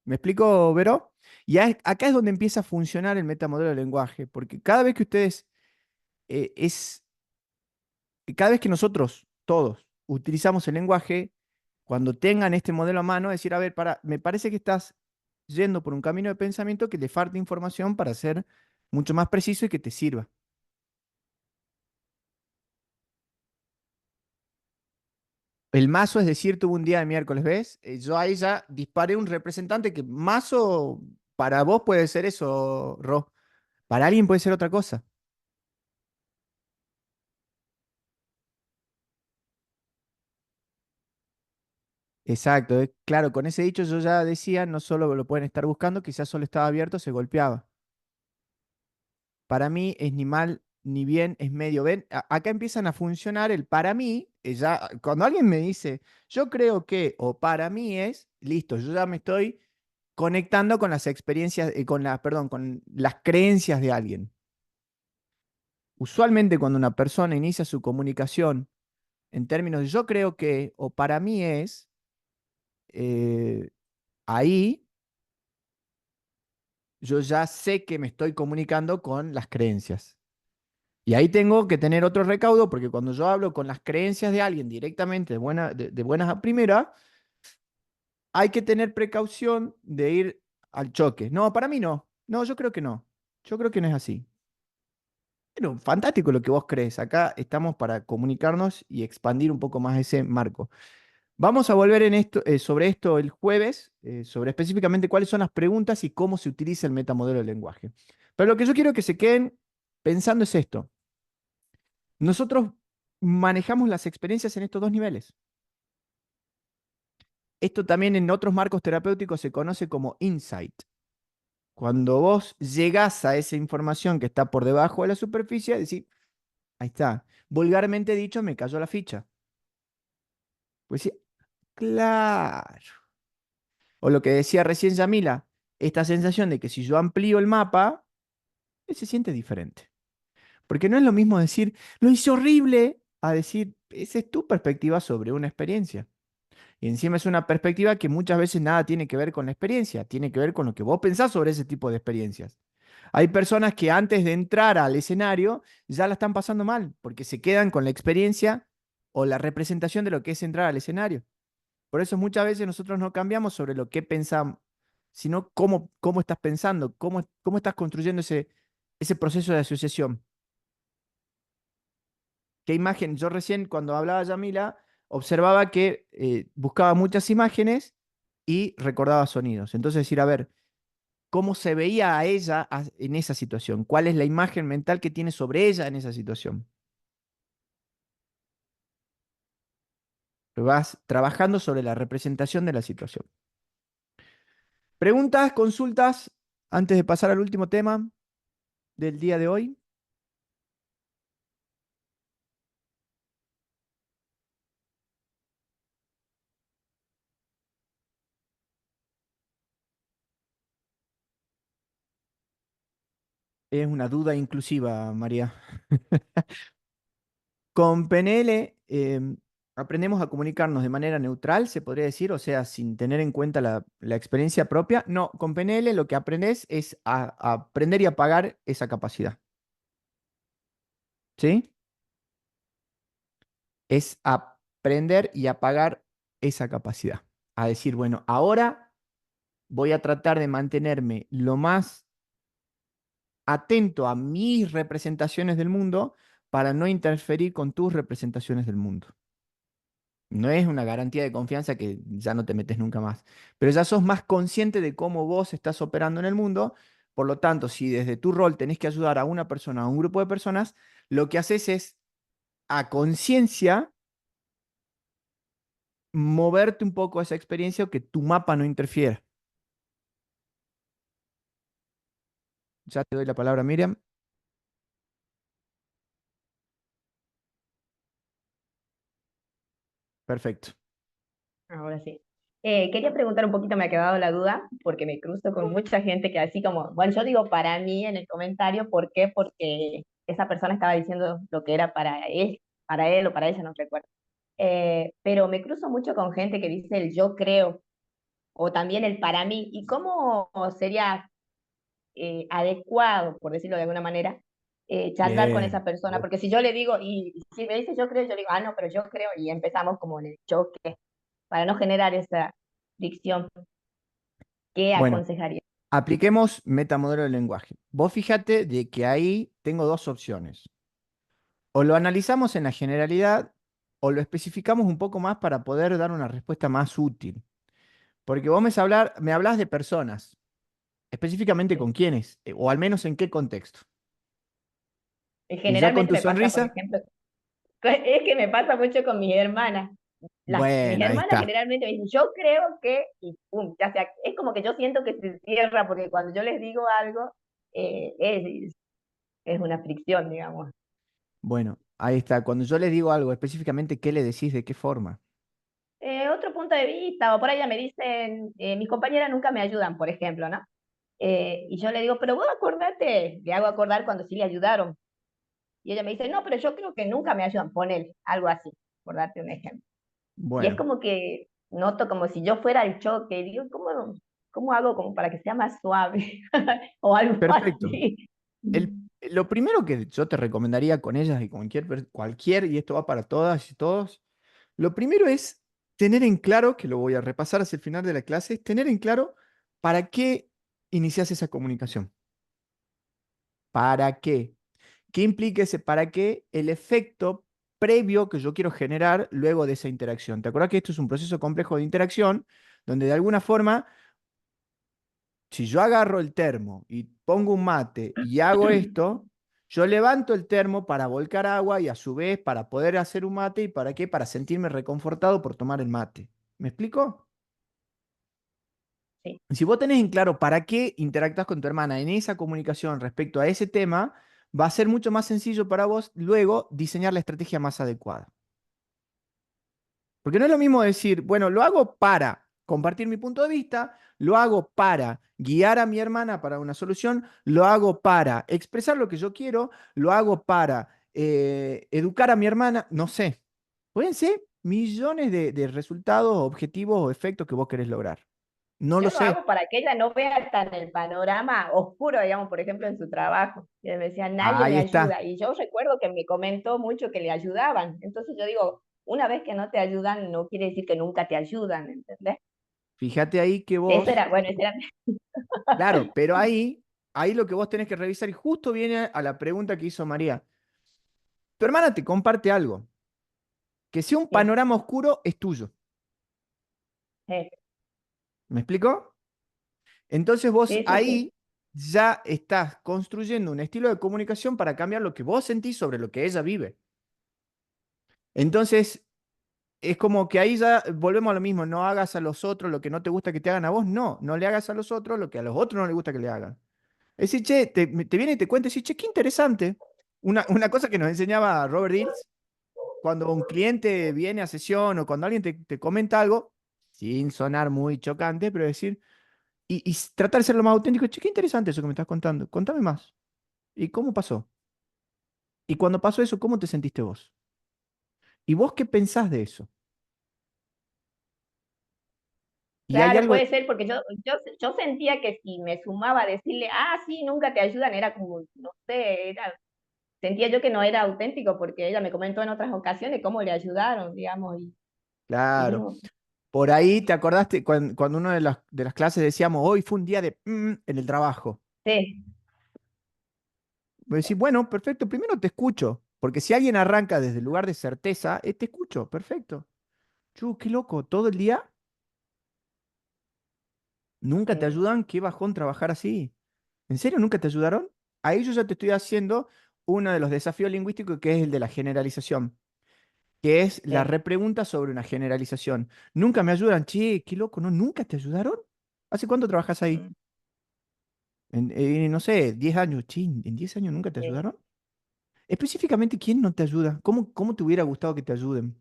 A: ¿Me explico, Vero? Y acá es donde empieza a funcionar el metamodelo del lenguaje, porque cada vez que ustedes, es, cada vez que nosotros, todos, utilizamos el lenguaje, cuando tengan este modelo a mano, decir, a ver, me parece que estás yendo por un camino de pensamiento que le falta información para ser mucho más preciso y que te sirva. El mazo, es decir, tuvo un día de miércoles, ¿ves? Yo ahí ya disparé un representante que mazo para vos puede ser eso, Ro. Para alguien puede ser otra cosa. Exacto, claro, con ese dicho yo ya decía, no solo lo pueden estar buscando, quizás solo estaba abierto, se golpeaba. Para mí es ni mal ni bien, es medio. Ven, acá empiezan a funcionar el para mí, ya, cuando alguien me dice, yo creo que, o para mí es, listo, yo ya me estoy conectando con las experiencias, perdón, con las creencias de alguien. Usualmente cuando una persona inicia su comunicación en términos de yo creo que, o para mí es, eh, ahí yo ya sé que me estoy comunicando con las creencias. Y ahí tengo que tener otro recaudo porque cuando yo hablo con las creencias de alguien directamente, de buenas a primeras, hay que tener precaución de ir al choque. No, para mí no. No, yo creo que no. Yo creo que no es así. Pero fantástico lo que vos crees. Acá estamos para comunicarnos y expandir un poco más ese marco. Vamos a volver sobre esto el jueves, sobre específicamente cuáles son las preguntas y cómo se utiliza el metamodelo del lenguaje. Pero lo que yo quiero que se queden pensando es esto. Nosotros manejamos las experiencias en estos dos niveles. Esto también en otros marcos terapéuticos se conoce como insight. Cuando vos llegás a esa información que está por debajo de la superficie, decís, ahí está. Vulgarmente dicho, me cayó la ficha. Pues sí, claro. O lo que decía recién Yamila, esta sensación de que si yo amplío el mapa, se siente diferente. Porque no es lo mismo decir, lo hice horrible, a decir, esa es tu perspectiva sobre una experiencia. Y encima es una perspectiva que muchas veces nada tiene que ver con la experiencia, tiene que ver con lo que vos pensás sobre ese tipo de experiencias. Hay personas que antes de entrar al escenario ya la están pasando mal, porque se quedan con la experiencia o la representación de lo que es entrar al escenario. Por eso muchas veces nosotros no cambiamos sobre lo que pensamos, sino cómo estás pensando, cómo estás construyendo ese proceso de asociación. ¿Qué imagen? Yo recién cuando hablaba Yamila, observaba que buscaba muchas imágenes y recordaba sonidos. Entonces decir, a ver, ¿cómo se veía a ella en esa situación? ¿Cuál es la imagen mental que tiene sobre ella en esa situación? Vas trabajando sobre la representación de la situación. Preguntas, consultas, antes de pasar al último tema. del día de hoy? Es una duda inclusiva, María. Con PNL aprendemos a comunicarnos de manera neutral, se podría decir, o sea, sin tener en cuenta la experiencia propia. No, con PNL lo que aprendes es a aprender y apagar esa capacidad. ¿Sí? Es aprender y apagar esa capacidad. A decir, bueno, ahora voy a tratar de mantenerme lo más atento a mis representaciones del mundo para no interferir con tus representaciones del mundo. No es una garantía de confianza que ya no te metes nunca más, pero ya sos más consciente de cómo vos estás operando en el mundo. Por lo tanto, si desde tu rol tenés que ayudar a una persona, a un grupo de personas, lo que haces es a conciencia moverte un poco a esa experiencia o que tu mapa no interfiera. Ya te doy la palabra, Miriam. Perfecto.
F: Ahora sí. Quería preguntar un poquito, me ha quedado la duda, porque me cruzo con mucha gente que así como, bueno, yo digo para mí en el comentario, ¿por qué? Porque esa persona estaba diciendo lo que era para él o para ella, no recuerdo. Pero me cruzo mucho con gente que dice el yo creo, o también el para mí, y cómo sería adecuado, por decirlo de alguna manera, charlar con
A: Bien.
F: esa persona, porque si yo le digo, y si me dice yo creo, yo digo, ah, no, pero yo creo, y empezamos como en el choque para no generar esa fricción. ¿Qué
A: Bueno,
F: aconsejaría?
A: apliquemos metamodelo del lenguaje. Vos fíjate de que ahí tengo dos opciones. O lo analizamos en la generalidad o lo especificamos un poco más para poder dar una respuesta más útil. Porque vos me hablas de personas, específicamente
F: Sí.
A: con quiénes, o al menos en qué contexto.
F: Y
A: Y ya con
F: generalmente
A: tu
F: me pasa, por
A: sonrisa,
F: ejemplo, es que me pasa mucho con mis hermanas. Mis
A: bueno, ahí
F: hermanas
A: está.
F: generalmente me dicen, yo creo que, y pum, ya sea, es como que yo siento que se cierra, porque cuando yo les digo algo, es una fricción, digamos.
A: Bueno, ahí está. Cuando yo les digo algo específicamente, ¿qué le decís? ¿De qué forma?
F: Otro punto de vista, o por ahí ya me dicen, mis compañeras nunca me ayudan, por ejemplo, ¿no? Y yo le digo, pero vos acordate, le hago acordar cuando sí le ayudaron. Y ella me dice, no, pero yo creo que nunca me ayudan, ponele, algo así, por darte un ejemplo. Y es
A: Bueno,
F: como que noto como si yo fuera el choque, y digo, ¿cómo hago como para que sea más suave? O algo
A: perfecto.
F: así.
A: Lo primero que yo te recomendaría con ellas y con cualquier, y esto va para todas y todos, lo primero es tener en claro, que lo voy a repasar hacia el final de la clase, es tener en claro para qué inicias esa comunicación. ¿Para qué? ¿Qué implica ese para qué? El efecto previo que yo quiero generar luego de esa interacción. ¿Te acuerdas que esto es un proceso complejo de interacción donde de alguna forma si yo agarro el termo y pongo un mate y hago esto, yo levanto el termo para volcar agua y a su vez para poder hacer un mate y para qué, para sentirme reconfortado por tomar el mate. ¿Me explico?
F: Sí,
A: Si vos tenés en claro para qué interactúas con tu hermana en esa comunicación respecto a ese tema, va a ser mucho más sencillo para vos luego diseñar la estrategia más adecuada. Porque no es lo mismo decir, bueno, lo hago para compartir mi punto de vista, lo hago para guiar a mi hermana para una solución, lo hago para expresar lo que yo quiero, lo hago para educar a mi hermana, no sé. Pueden ser millones de resultados, objetivos o efectos que vos querés lograr. No lo
F: yo lo
A: sé.
F: hago para que ella no vea tan el panorama oscuro, digamos, por ejemplo, en su trabajo. Y ella me decía, nadie
A: Ahí
F: me
A: está.
F: ayuda. Y yo recuerdo que me comentó mucho que le ayudaban. Entonces yo digo, una vez que no te ayudan, no quiere decir que nunca te ayudan, ¿entendés?
A: Fíjate ahí que
F: Eso
A: vos,
F: era, bueno, ese era,
A: claro, pero ahí lo que vos tenés que revisar y justo viene a la pregunta que hizo María. Tu hermana te comparte algo. Que sea un
F: sí,
A: panorama oscuro es tuyo.
F: sí,
A: ¿Me explico? Entonces vos
F: sí, sí, sí.
A: ahí ya estás construyendo un estilo de comunicación para cambiar lo que vos sentís sobre lo que ella vive. Entonces es como que ahí ya volvemos a lo mismo, no hagas a los otros lo que no te gusta que te hagan a vos, no, no le hagas a los otros lo que a los otros no les gusta que le hagan. Es decir, che, te viene y te cuenta y decís, che, qué interesante. Una cosa que nos enseñaba Robert Dills, cuando un cliente viene a sesión o cuando alguien te comenta algo, sin sonar muy chocante, pero decir, y tratar de ser lo más auténtico, che, qué interesante eso que me estás contando, contame más. ¿Y cómo pasó? Y cuando pasó eso, ¿cómo te sentiste vos? ¿Y vos qué pensás de eso? Y hay
F: Claro,
A: algo,
F: puede ser, porque yo sentía que si me sumaba a decirle, ah, sí, nunca te ayudan, era como, no sé, sentía yo que no era auténtico, porque ella me comentó en otras ocasiones cómo le ayudaron, digamos, y
A: claro,
F: digo,
A: por ahí te acordaste cuando una de las clases decíamos, hoy fue un día de en el trabajo.
F: sí,
A: Voy a decir, bueno, perfecto, primero te escucho, porque si alguien arranca desde el lugar de certeza, te escucho, perfecto. Qué loco, todo el día, nunca te
F: sí,
A: ayudan, qué bajón trabajar así. ¿En serio nunca te ayudaron? Ahí yo ya te estoy haciendo uno de los desafíos lingüísticos que es el de la generalización, que es la
F: sí.
A: repregunta sobre una generalización. Nunca me ayudan, che, qué loco, ¿no? ¿Nunca te ayudaron? ¿Hace cuánto trabajas ahí?
F: Mm,
A: No sé, 10 años. Che, ¿en 10 años nunca te
F: sí,
A: ayudaron? Específicamente, ¿quién no te ayuda? ¿Cómo te hubiera gustado que te ayuden?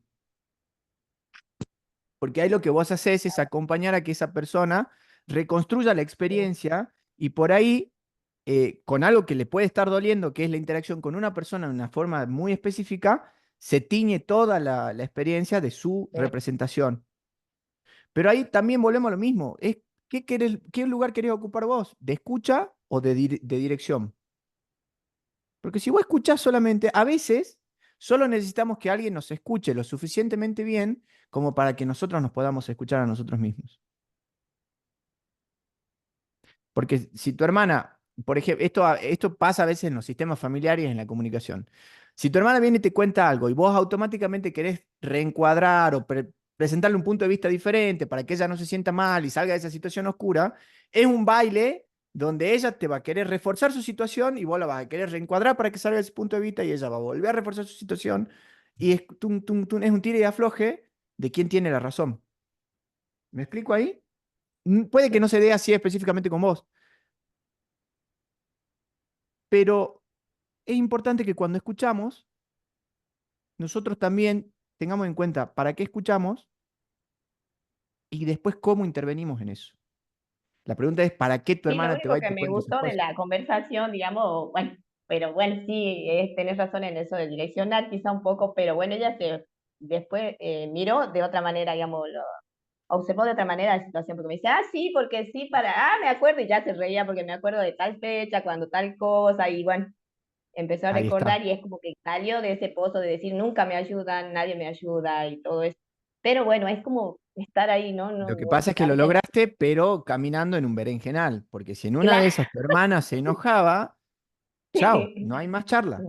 A: Porque ahí lo que vos haces es acompañar a que esa persona reconstruya la
F: sí,
A: experiencia y por ahí, con algo que le puede estar doliendo, que es la interacción con una persona de una forma muy específica, se tiñe toda la experiencia de su
F: sí.
A: representación. Pero ahí también volvemos a lo mismo. ¿Qué lugar querés ocupar vos? ¿De escucha o de dirección? Porque si vos escuchás solamente, a veces solo necesitamos que alguien nos escuche lo suficientemente bien como para que nosotros nos podamos escuchar a nosotros mismos. Porque si tu hermana, por ejemplo, esto pasa a veces en los sistemas familiares y en la comunicación. Si tu hermana viene y te cuenta algo y vos automáticamente querés reencuadrar o presentarle un punto de vista diferente para que ella no se sienta mal y salga de esa situación oscura, es un baile donde ella te va a querer reforzar su situación y vos la vas a querer reencuadrar para que salga de ese punto de vista y ella va a volver a reforzar su situación y es, es un tire y afloje de quién tiene la razón. ¿Me explico ahí? Puede que no se dé así específicamente con vos, pero es importante que cuando escuchamos, nosotros también tengamos en cuenta para qué escuchamos y después cómo intervenimos en eso. La pregunta es, ¿para qué tu
F: Sí, lo
A: hermana te va
F: único
A: y
F: que
A: te
F: me
A: cuenta esas
F: gustó de
A: cosas?
F: la conversación, digamos, bueno, pero bueno, sí, tenés razón en eso de direccionar quizá un poco, pero bueno, ella se después miró de otra manera, digamos, observó de otra manera la situación, porque me dice, ah, sí, porque sí, me acuerdo, y ya se reía porque me acuerdo de tal fecha, cuando tal cosa, y bueno, empezó a
A: Ahí está.
F: recordar y es como que salió de ese pozo de decir, nunca me ayudan, nadie me ayuda y todo eso. Pero bueno, es como estar ahí, ¿no?
A: Lo que
F: No,
A: pasa es que lo
F: también,
A: lograste, pero caminando en un berenjenal, porque si en una de
F: claro.
A: esas tu hermana se enojaba, chao, no hay más charla.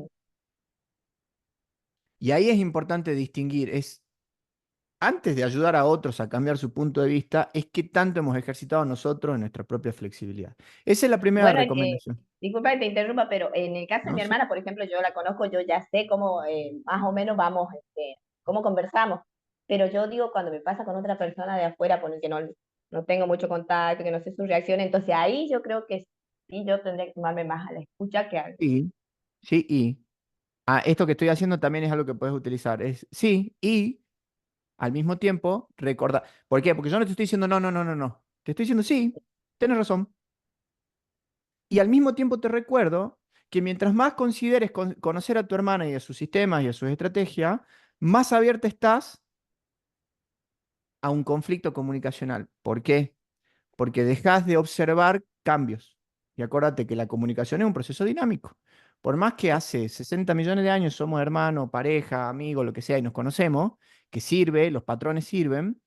A: Y ahí es importante distinguir, es antes de ayudar a otros a cambiar su punto de vista, es qué tanto hemos ejercitado nosotros en nuestra propia flexibilidad. Esa es la primera
F: Bueno,
A: recomendación.
F: disculpa que te interrumpa, pero en el caso de
A: No
F: mi
A: sé.
F: hermana, por ejemplo, yo la conozco, yo ya sé cómo más o menos vamos, cómo conversamos, pero yo digo, cuando me pasa con otra persona de afuera, por el que no tengo mucho contacto, que no sé su reacción, entonces ahí yo creo que sí, yo tendría que tomarme más a la escucha que al...
A: Sí, sí, y esto que estoy haciendo también es algo que puedes utilizar. Es sí, y al mismo tiempo recordar. ¿Por qué? Porque yo no te estoy diciendo no, no, no, no, no. Te estoy diciendo sí, tienes razón. Y al mismo tiempo te recuerdo que mientras más consideres conocer a tu hermana y a sus sistemas y a sus estrategias, más abierta estás a un conflicto comunicacional. ¿Por qué? Porque dejas de observar cambios. Y acuérdate que la comunicación es un proceso dinámico. Por más que hace 60 millones de años somos hermanos, pareja, amigos, lo que sea, y nos conocemos, que sirve, los patrones sirven,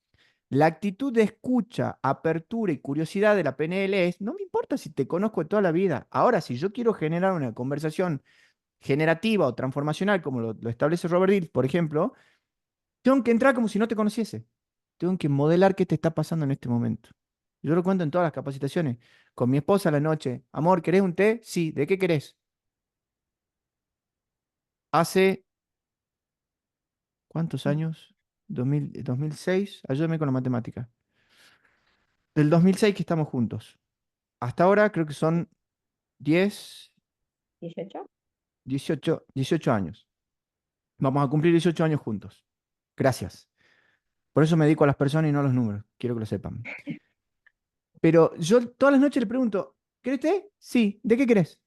A: la actitud de escucha, apertura y curiosidad de la PNL es, no me importa si te conozco de toda la vida. Ahora, si yo quiero generar una conversación generativa o transformacional, como lo establece Robert Dills, por ejemplo, tengo que entrar como si no te conociese. Tengo que modelar qué te está pasando en este momento. Yo lo cuento en todas las capacitaciones. Con mi esposa a la noche. Amor, ¿querés un té? Sí. ¿De qué querés? Hace, ¿cuántos años? 2006. Ayúdame con la matemática. Del 2006 que estamos juntos. Hasta ahora creo que son 10,
F: 18.
A: 18 años. Vamos a cumplir 18 años juntos. Gracias. Por eso me dedico a las personas y no a los números. Quiero que lo sepan. Pero yo todas las noches le pregunto, ¿querés té? Sí. ¿De qué querés?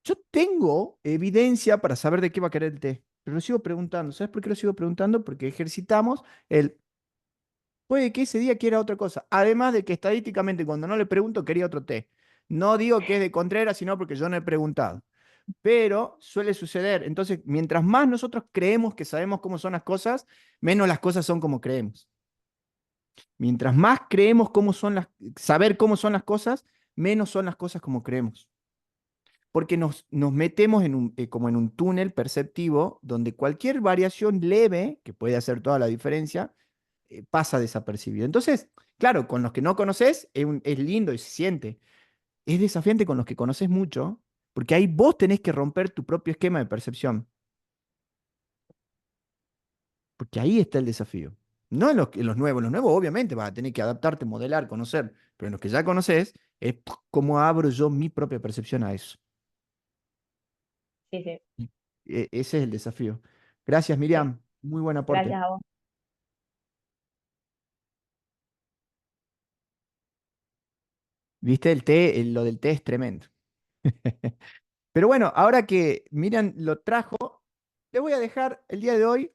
A: Yo tengo evidencia para saber de qué va a querer el té, pero lo sigo preguntando. ¿Sabes por qué lo sigo preguntando? Porque ejercitamos el, puede que ese día quiera otra cosa. Además de que estadísticamente cuando no le pregunto quería otro té. No digo que es de Contreras, sino porque yo no he preguntado. Pero suele suceder. Entonces, mientras más nosotros creemos que sabemos cómo son las cosas, menos las cosas son como creemos. Mientras más creemos saber cómo son las cosas, menos son las cosas como creemos. Porque nos metemos como en un túnel perceptivo donde cualquier variación leve, que puede hacer toda la diferencia, pasa desapercibido. Entonces, claro, con los que no conoces es lindo y se siente. Es desafiante con los que conoces mucho, porque ahí vos tenés que romper tu propio esquema de percepción. Porque ahí está el desafío. No en los nuevos obviamente vas a tener que adaptarte, modelar, conocer, pero en los que ya conoces es cómo abro yo mi propia percepción a eso.
F: Sí, sí,
A: Ese es el desafío. Gracias,
F: sí.
A: Miriam. Muy buen aporte.
F: Gracias a vos.
A: Viste, lo del té es tremendo. Pero bueno, ahora que Miriam lo trajo, le voy a dejar el día de hoy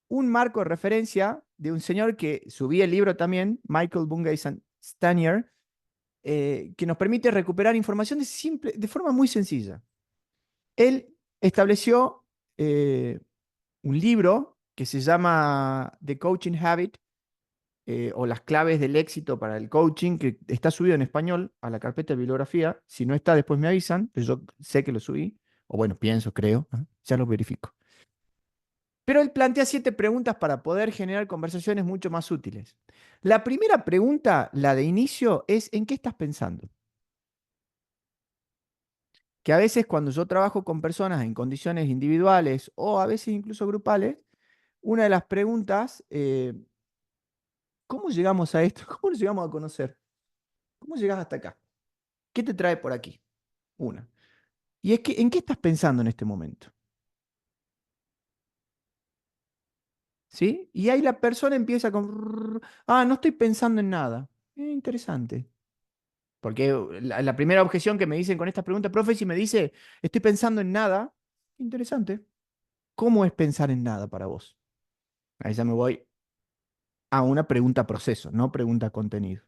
A: un marco de referencia de un señor que subí el libro también, Michael Bungay Stanier, que nos permite recuperar información de forma muy sencilla. Él estableció un libro que se llama The Coaching Habit, o las claves del éxito para el coaching, que está subido en español a la carpeta de bibliografía. Si no está, después me avisan, pero yo sé que lo subí, o bueno, pienso, creo, ya lo verifico. Pero él plantea 7 preguntas para poder generar conversaciones mucho más útiles. La primera pregunta, la de inicio, es ¿en qué estás pensando? Que a veces cuando yo trabajo con personas en condiciones individuales o a veces incluso grupales, una de las preguntas, ¿cómo llegamos a esto? ¿Cómo nos llegamos a conocer? ¿Cómo llegas hasta acá? ¿Qué te trae por aquí? Una. Y es que, ¿en qué estás pensando en este momento? ¿Sí? Y ahí la persona empieza con, no estoy pensando en nada. Interesante. Porque la primera objeción que me dicen con esta pregunta, profe, si me dice, estoy pensando en nada, interesante. ¿Cómo es pensar en nada para vos? Ahí ya me voy a una pregunta proceso, no pregunta contenido.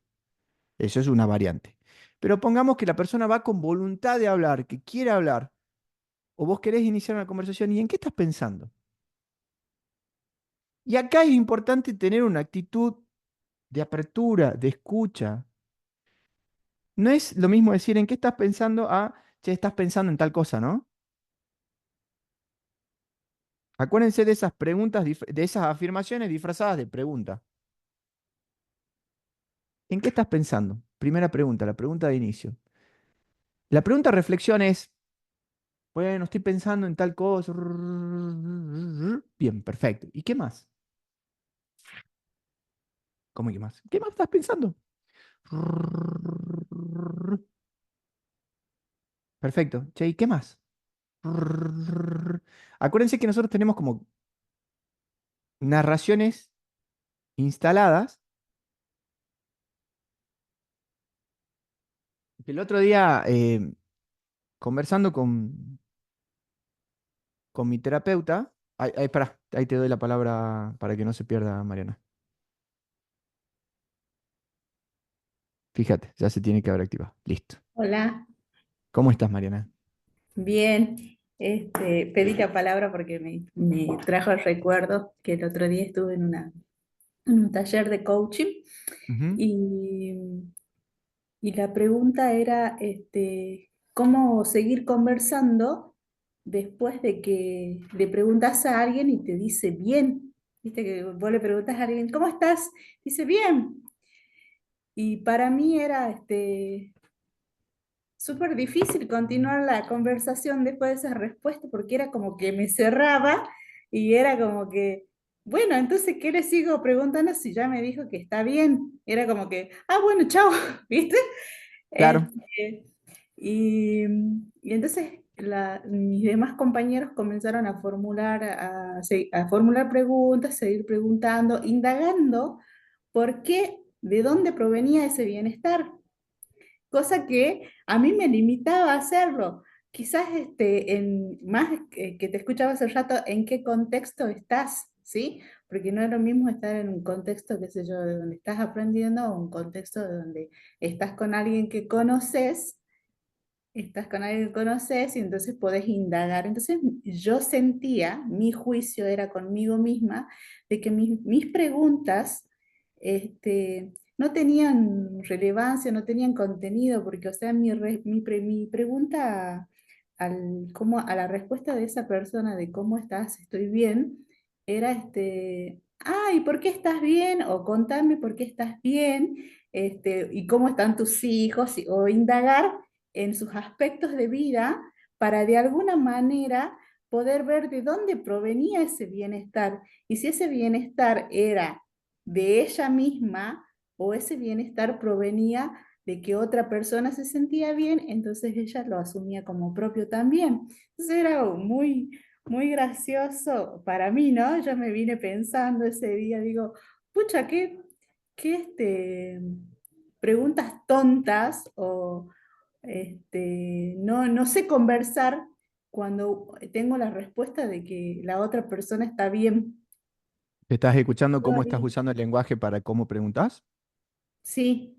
A: Eso es una variante. Pero pongamos que la persona va con voluntad de hablar, que quiere hablar, o vos querés iniciar una conversación, ¿y en qué estás pensando? Y acá es importante tener una actitud de apertura, de escucha. No es lo mismo decir en qué estás pensando che, estás pensando en tal cosa, ¿no? Acuérdense de esas preguntas, de esas afirmaciones disfrazadas de pregunta. ¿En qué estás pensando? Primera pregunta, la pregunta de inicio. La pregunta de reflexión es, bueno, estoy pensando en tal cosa. Bien, perfecto. ¿Y qué más? ¿Cómo y qué más? ¿Qué más estás pensando? Perfecto. Che, ¿y qué más? Acuérdense que nosotros tenemos como narraciones instaladas. El otro día, conversando con mi terapeuta, pará, ahí te doy la palabra para que no se pierda, Mariana. Fíjate, ya se tiene que haber activado. Listo.
G: Hola,
A: ¿Cómo estás, Mariana?
G: bien. Pedí la palabra porque me trajo el recuerdo que el otro día estuve en un taller de coaching
A: Ujú.
G: y, y la pregunta era cómo seguir conversando después de que le preguntas a alguien y te dice bien. Viste que vos le preguntas a alguien, ¿cómo estás? Dice bien. Y para mí era súper difícil continuar la conversación después de esa respuesta porque era como que me cerraba y era como que, bueno, entonces, ¿qué le sigo preguntando si ya me dijo que está bien? Era como que, bueno, chao, ¿viste?
A: Claro.
G: Este, Y entonces mis demás compañeros comenzaron a formular, a formular preguntas, seguir preguntando, indagando por qué, de dónde provenía ese bienestar, cosa que a mí me limitaba a hacerlo. Quizás más que te escuchaba hace rato, ¿en qué contexto estás? ¿Sí? Porque no es lo mismo estar en un contexto, qué sé yo, de donde estás aprendiendo, o un contexto de donde estás con alguien que conoces, y entonces podés indagar. Entonces yo sentía, mi juicio era conmigo misma, de que mis preguntas no tenían relevancia, no tenían contenido, porque, o sea, mi pregunta a la respuesta de esa persona de cómo estás, estoy bien, era ay, ¿por qué estás bien? O contame por qué estás bien, y cómo están tus hijos, o indagar en sus aspectos de vida para de alguna manera poder ver de dónde provenía ese bienestar y si ese bienestar era de ella misma o ese bienestar provenía de que otra persona se sentía bien, entonces ella lo asumía como propio también. Entonces era muy, muy gracioso para mí, ¿no? Yo me vine pensando ese día, digo, pucha, qué preguntas tontas o no sé conversar cuando tengo la respuesta de que la otra persona está bien.
A: ¿Estás escuchando cómo estás
G: Ay,
A: usando el lenguaje para cómo preguntas?
G: sí.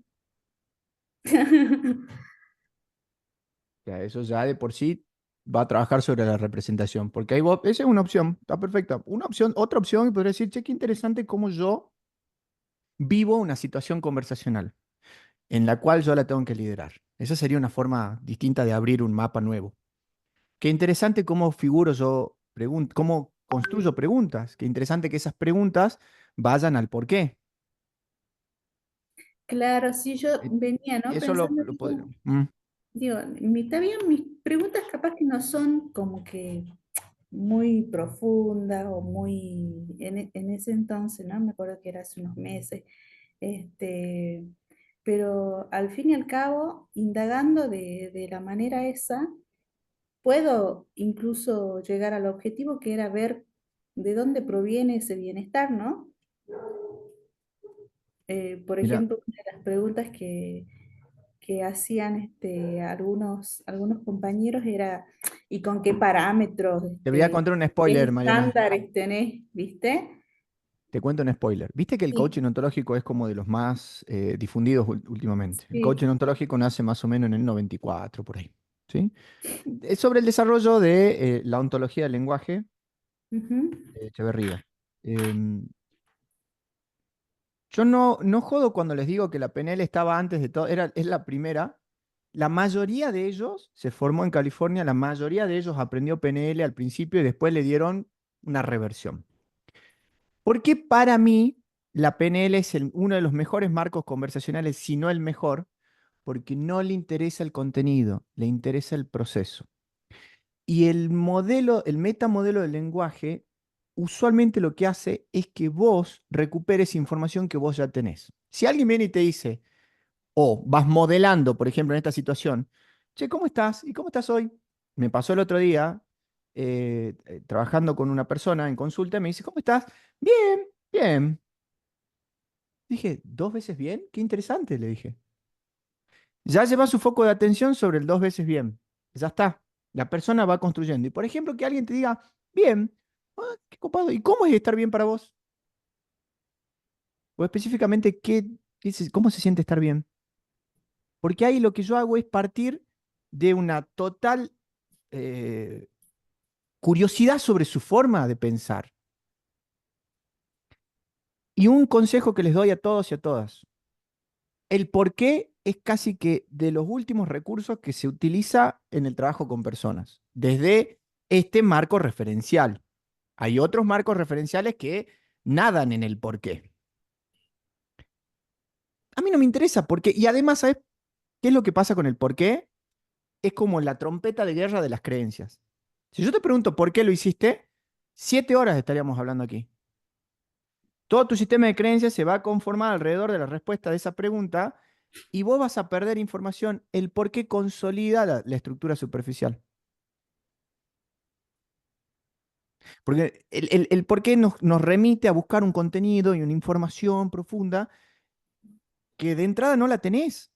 A: Ya, eso ya de por sí va a trabajar sobre la representación, porque ahí esa es una opción, está perfecta. Una opción, otra opción, y podría decir, che, qué interesante cómo yo vivo una situación conversacional en la cual yo la tengo que liderar. Esa sería una forma distinta de abrir un mapa nuevo. Qué interesante cómo figuro yo, cómo construyo preguntas. Qué interesante que esas preguntas vayan al por qué.
G: Claro, sí, yo
A: Y
G: venía,
A: y
G: ¿no?
A: eso
G: Pensando,
A: podría.
G: digo, está bien, mis preguntas capaz que no son como que muy profundas o muy, en ese entonces, ¿no? Me acuerdo que era hace unos meses, este, pero al fin y al cabo, indagando de la manera esa, puedo incluso llegar al objetivo que era ver de dónde proviene ese bienestar, ¿no? Por
A: Mira,
G: ejemplo, una de las preguntas que hacían algunos compañeros era, ¿y con qué parámetros,
A: te voy a contar un
G: qué
A: spoiler, Mariana.
G: estándares tenés, viste?
A: Te cuento un spoiler. Viste que el
G: Sí,
A: coaching ontológico es como de los más difundidos últimamente. El
G: sí.
A: coaching ontológico nace más o menos en el 94, por ahí. ¿Sí? Es sobre el desarrollo de la ontología del lenguaje
G: Ujú.
A: de Echeverría. Em, yo no jodo cuando les digo que la PNL estaba antes de todo, es la primera. La mayoría de ellos se formó en California, la mayoría de ellos aprendió PNL al principio y después le dieron una reversión. Porque para mí la PNL es uno de los mejores marcos conversacionales, si no el mejor, porque no le interesa el contenido, le interesa el proceso. Y el modelo, el metamodelo del lenguaje, usualmente lo que hace es que vos recuperes información que vos ya tenés. Si alguien viene y te dice, o vas modelando, por ejemplo, en esta situación, che, ¿cómo estás? ¿Y cómo estás hoy? Me pasó el otro día, trabajando con una persona en consulta, me dice, ¿cómo estás? Bien, bien. Dije, ¿dos veces bien? Qué interesante, le dije. Ya lleva su foco de atención sobre el dos veces bien. Ya está. La persona va construyendo. Y por ejemplo, que alguien te diga, bien, ah, qué copado. ¿Y cómo es estar bien para vos? O específicamente, ¿cómo se siente estar bien? Porque ahí lo que yo hago es partir de una total eh, curiosidad sobre su forma de pensar. Y un consejo que les doy a todos y a todas. El por qué es casi que de los últimos recursos que se utiliza en el trabajo con personas, desde este marco referencial. Hay otros marcos referenciales que nadan en el por qué. A mí no me interesa por qué. Y además, ¿sabes qué es lo que pasa con el por qué? Es como la trompeta de guerra de las creencias. Si yo te pregunto por qué lo hiciste, 7 horas estaríamos hablando aquí. Todo tu sistema de creencias se va a conformar alrededor de la respuesta de esa pregunta y vos vas a perder información, el por qué consolida la estructura superficial. Porque el por qué nos remite a buscar un contenido y una información profunda que de entrada no la tenés.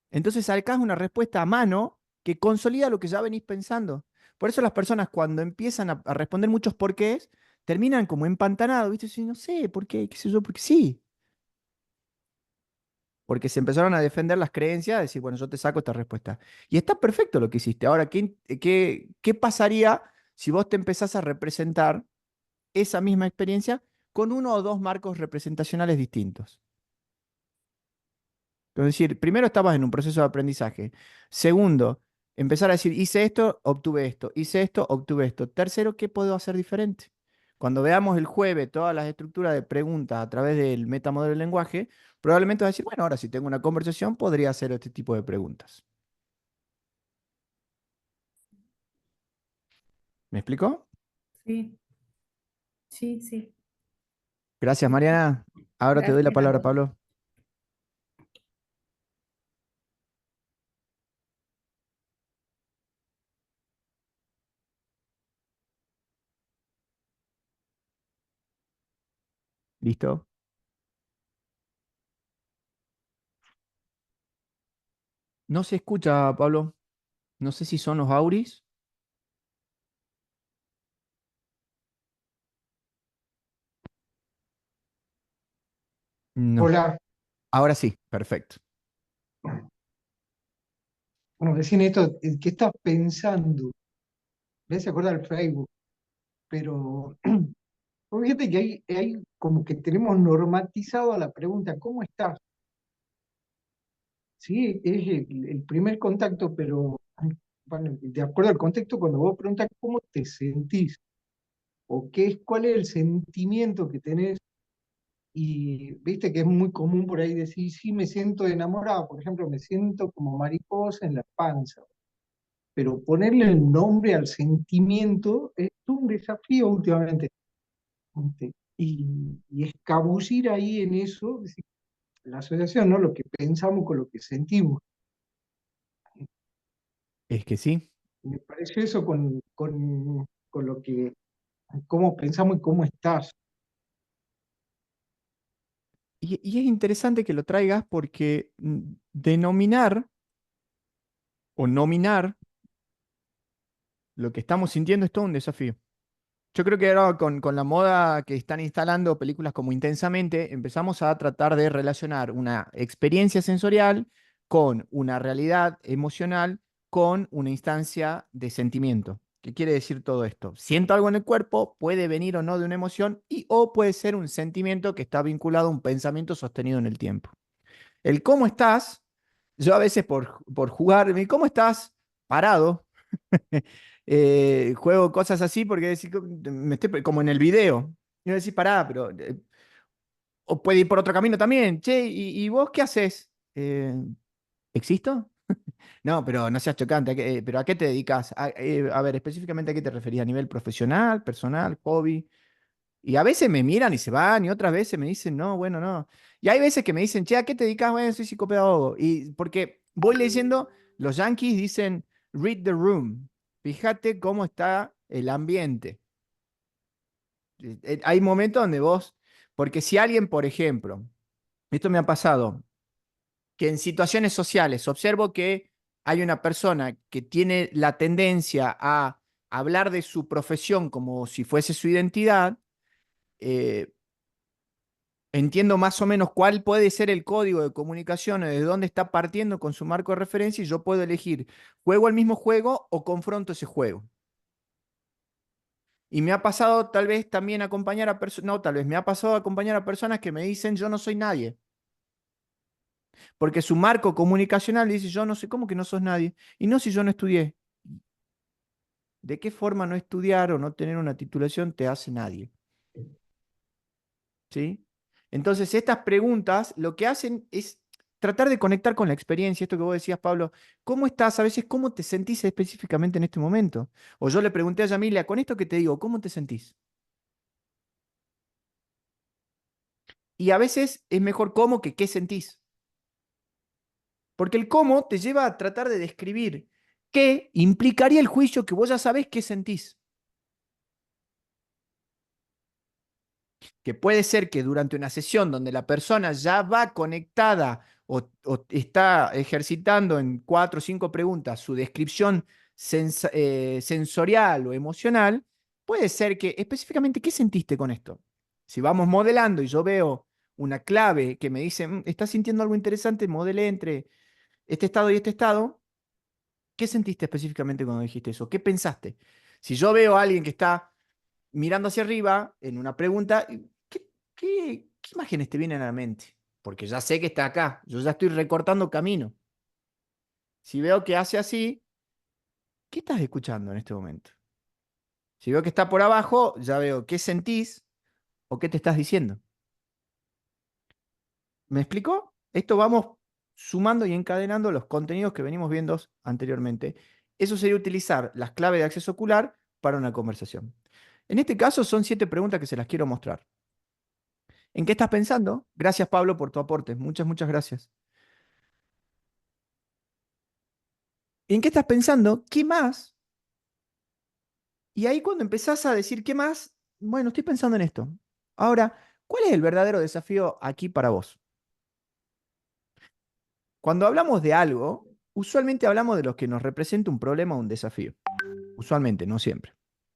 A: Entonces sacás una respuesta a mano que consolida lo que ya venís pensando. Por eso las personas cuando empiezan a responder muchos porqués, terminan como empantanados, ¿viste? Y no sé, ¿por qué? ¿Qué sé yo? Porque sí. Porque se empezaron a defender las creencias, a decir, bueno, yo te saco esta respuesta. Y está perfecto lo que hiciste. Ahora, ¿qué pasaría si vos te empezás a representar esa misma experiencia con uno o dos marcos representacionales distintos? Es decir, primero estabas en un proceso de aprendizaje. Segundo, empezar a decir, hice esto, obtuve esto, hice esto, obtuve esto. Tercero, ¿qué puedo hacer diferente? Cuando veamos el jueves todas las estructuras de preguntas a través del metamodelo del lenguaje, probablemente vas a decir, bueno, ahora si tengo una conversación, podría hacer este tipo de preguntas. ¿Me explicó?
G: Sí, sí, sí.
A: Gracias, Mariana. Ahora te doy la
G: Gracias a
A: palabra,
G: vos.
A: Pablo. ¿Listo? No se escucha, Pablo. No sé si son los auris. No.
H: Hola,
A: Ahora sí, perfecto.
H: bueno, recién esto, ¿qué estás pensando? Me hace acordar al Facebook, pero fíjate que hay como que tenemos normatizado a la pregunta, ¿cómo estás? Sí, es el primer contacto, pero bueno, de acuerdo al contexto, cuando vos preguntas cómo te sentís, o cuál es el sentimiento que tenés, y viste que es muy común por ahí decir, sí, me siento enamorado, por ejemplo, me siento como mariposa en la panza. Pero ponerle el nombre al sentimiento es un desafío últimamente. Y escabullir ahí en eso, es decir, la asociación, ¿no? Lo que pensamos con lo que sentimos.
A: Es que sí.
H: Me pareció eso con lo que, cómo pensamos y cómo estás.
A: Y es interesante que lo traigas porque denominar o nominar lo que estamos sintiendo es todo un desafío. Yo creo que ahora con la moda que están instalando películas como Intensamente, empezamos a tratar de relacionar una experiencia sensorial con una realidad emocional, con una instancia de sentimiento. ¿Qué quiere decir todo esto? Siento algo en el cuerpo, puede venir o no de una emoción y o puede ser un sentimiento que está vinculado a un pensamiento sostenido en el tiempo. El cómo estás, yo a veces por jugar, ¿cómo estás? Parado. Juego cosas así porque me estoy como en el video. Y yo decir, pará, pero o puede ir por otro camino también. Che, ¿y vos qué haces? ¿Existo? No, pero no seas chocante. ¿Pero a qué te dedicas? A ver, específicamente a qué te referías, a nivel profesional, personal, hobby. Y a veces me miran y se van, y otras veces me dicen, no, bueno, no. Y hay veces que me dicen, che, ¿a qué te dedicas? Bueno, soy psicopedagogo. Y porque voy leyendo, los yankees dicen, read the room. Fíjate cómo está el ambiente. Hay momentos donde vos, porque si alguien, por ejemplo, esto me ha pasado, que en situaciones sociales observo que hay una persona que tiene la tendencia a hablar de su profesión como si fuese su identidad, eh, entiendo más o menos cuál puede ser el código de comunicación o de dónde está partiendo con su marco de referencia y yo puedo elegir, ¿juego el mismo juego o confronto ese juego? Y me ha pasado tal vez también acompañar a personas, no, tal vez me ha pasado acompañar a personas que me dicen yo no soy nadie, porque su marco comunicacional dice yo no sé, ¿cómo que no sos nadie? Y no si yo no estudié. ¿De qué forma no estudiar o no tener una titulación te hace nadie? ¿Sí? Entonces, estas preguntas lo que hacen es tratar de conectar con la experiencia, esto que vos decías, Pablo, ¿cómo estás? A veces, ¿cómo te sentís específicamente en este momento? O yo le pregunté a Yamilia, con esto que te digo, ¿cómo te sentís? Y a veces es mejor cómo que qué sentís. Porque el cómo te lleva a tratar de describir qué implicaría el juicio que vos ya sabés qué sentís. Que puede ser que durante una sesión donde la persona ya va conectada o está ejercitando en 4 o 5 preguntas su descripción sensorial o emocional, puede ser que específicamente, ¿qué sentiste con esto? Si vamos modelando y yo veo una clave que me dice, ¿estás sintiendo algo interesante? Modelé entre este estado y este estado. ¿Qué sentiste específicamente cuando dijiste eso? ¿Qué pensaste? Si yo veo a alguien que está mirando hacia arriba en una pregunta, ¿qué imágenes te vienen a la mente? Porque ya sé que está acá, yo ya estoy recortando camino. Si veo que hace así, ¿qué estás escuchando en este momento? Si veo que está por abajo, ya veo qué sentís o qué te estás diciendo. ¿Me explicó? Esto vamos sumando y encadenando los contenidos que venimos viendo anteriormente. Eso sería utilizar las claves de acceso ocular para una conversación. En este caso son 7 preguntas que se las quiero mostrar. ¿En qué estás pensando? Gracias, Pablo, por tu aporte. Muchas, muchas gracias. ¿En qué estás pensando? ¿Qué más? Y ahí cuando empezás a decir qué más, bueno, estoy pensando en esto. Ahora, ¿cuál es el verdadero desafío aquí para vos? Cuando hablamos de algo, usualmente hablamos de lo que nos representa un problema o un desafío. Usualmente, no siempre.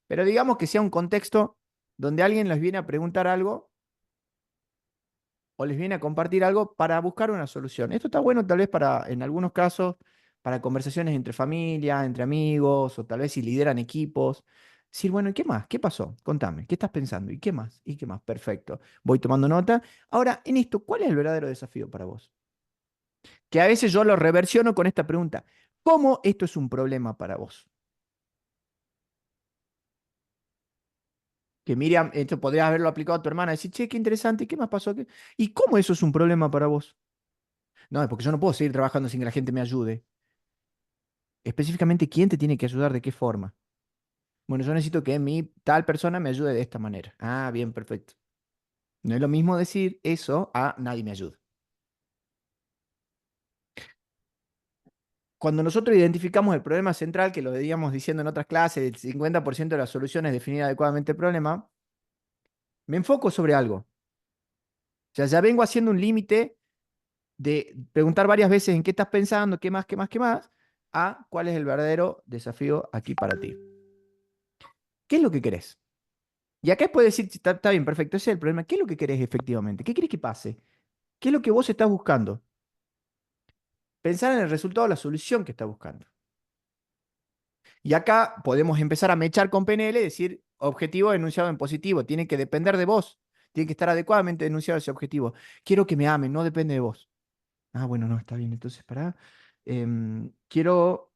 A: Pero digamos que sea un contexto donde alguien les viene a preguntar algo o les viene a compartir algo para buscar una solución. Esto está bueno tal vez para, en algunos casos, para conversaciones entre familia, entre amigos, o tal vez si lideran equipos. Decir, bueno, ¿y qué más? ¿Qué pasó? Contame, ¿qué estás pensando? ¿Y qué más? ¿Y qué más? Perfecto. Voy tomando nota. Ahora, en esto, ¿cuál es el verdadero desafío para vos? Que a veces yo lo reversiono con esta pregunta. ¿Cómo esto es un problema para vos? Que Miriam, esto podrías haberlo aplicado a tu hermana, decir, che, qué interesante, ¿qué más pasó? ¿Y cómo eso es un problema para vos? No, es porque yo no puedo seguir trabajando sin que la gente me ayude. Específicamente, ¿quién te tiene que ayudar? ¿De qué forma? Bueno, yo necesito que mi tal persona me ayude de esta manera. Ah, bien, perfecto. No es lo mismo decir eso a nadie me ayuda. Cuando nosotros identificamos el problema central, que lo veníamos diciendo en otras clases, el 50% de las soluciones es definir adecuadamente el problema, me enfoco sobre algo. O sea, ya vengo haciendo un límite de preguntar varias veces en qué estás pensando, qué más, qué más, qué más, a cuál es el verdadero desafío aquí para ti. ¿Qué es lo que querés? Y acá puedes decir, está bien, perfecto, ese es el problema. ¿Qué es lo que querés efectivamente? ¿Qué querés que pase? ¿Qué es lo que vos estás buscando? Pensar en el resultado de la solución que estás buscando. Y acá podemos empezar a mechar con PNL y decir, objetivo enunciado en positivo, tiene que depender de vos, tiene que estar adecuadamente enunciado ese objetivo. Quiero que me amen, no depende de vos. Ah, bueno, no, está bien, entonces pará. Quiero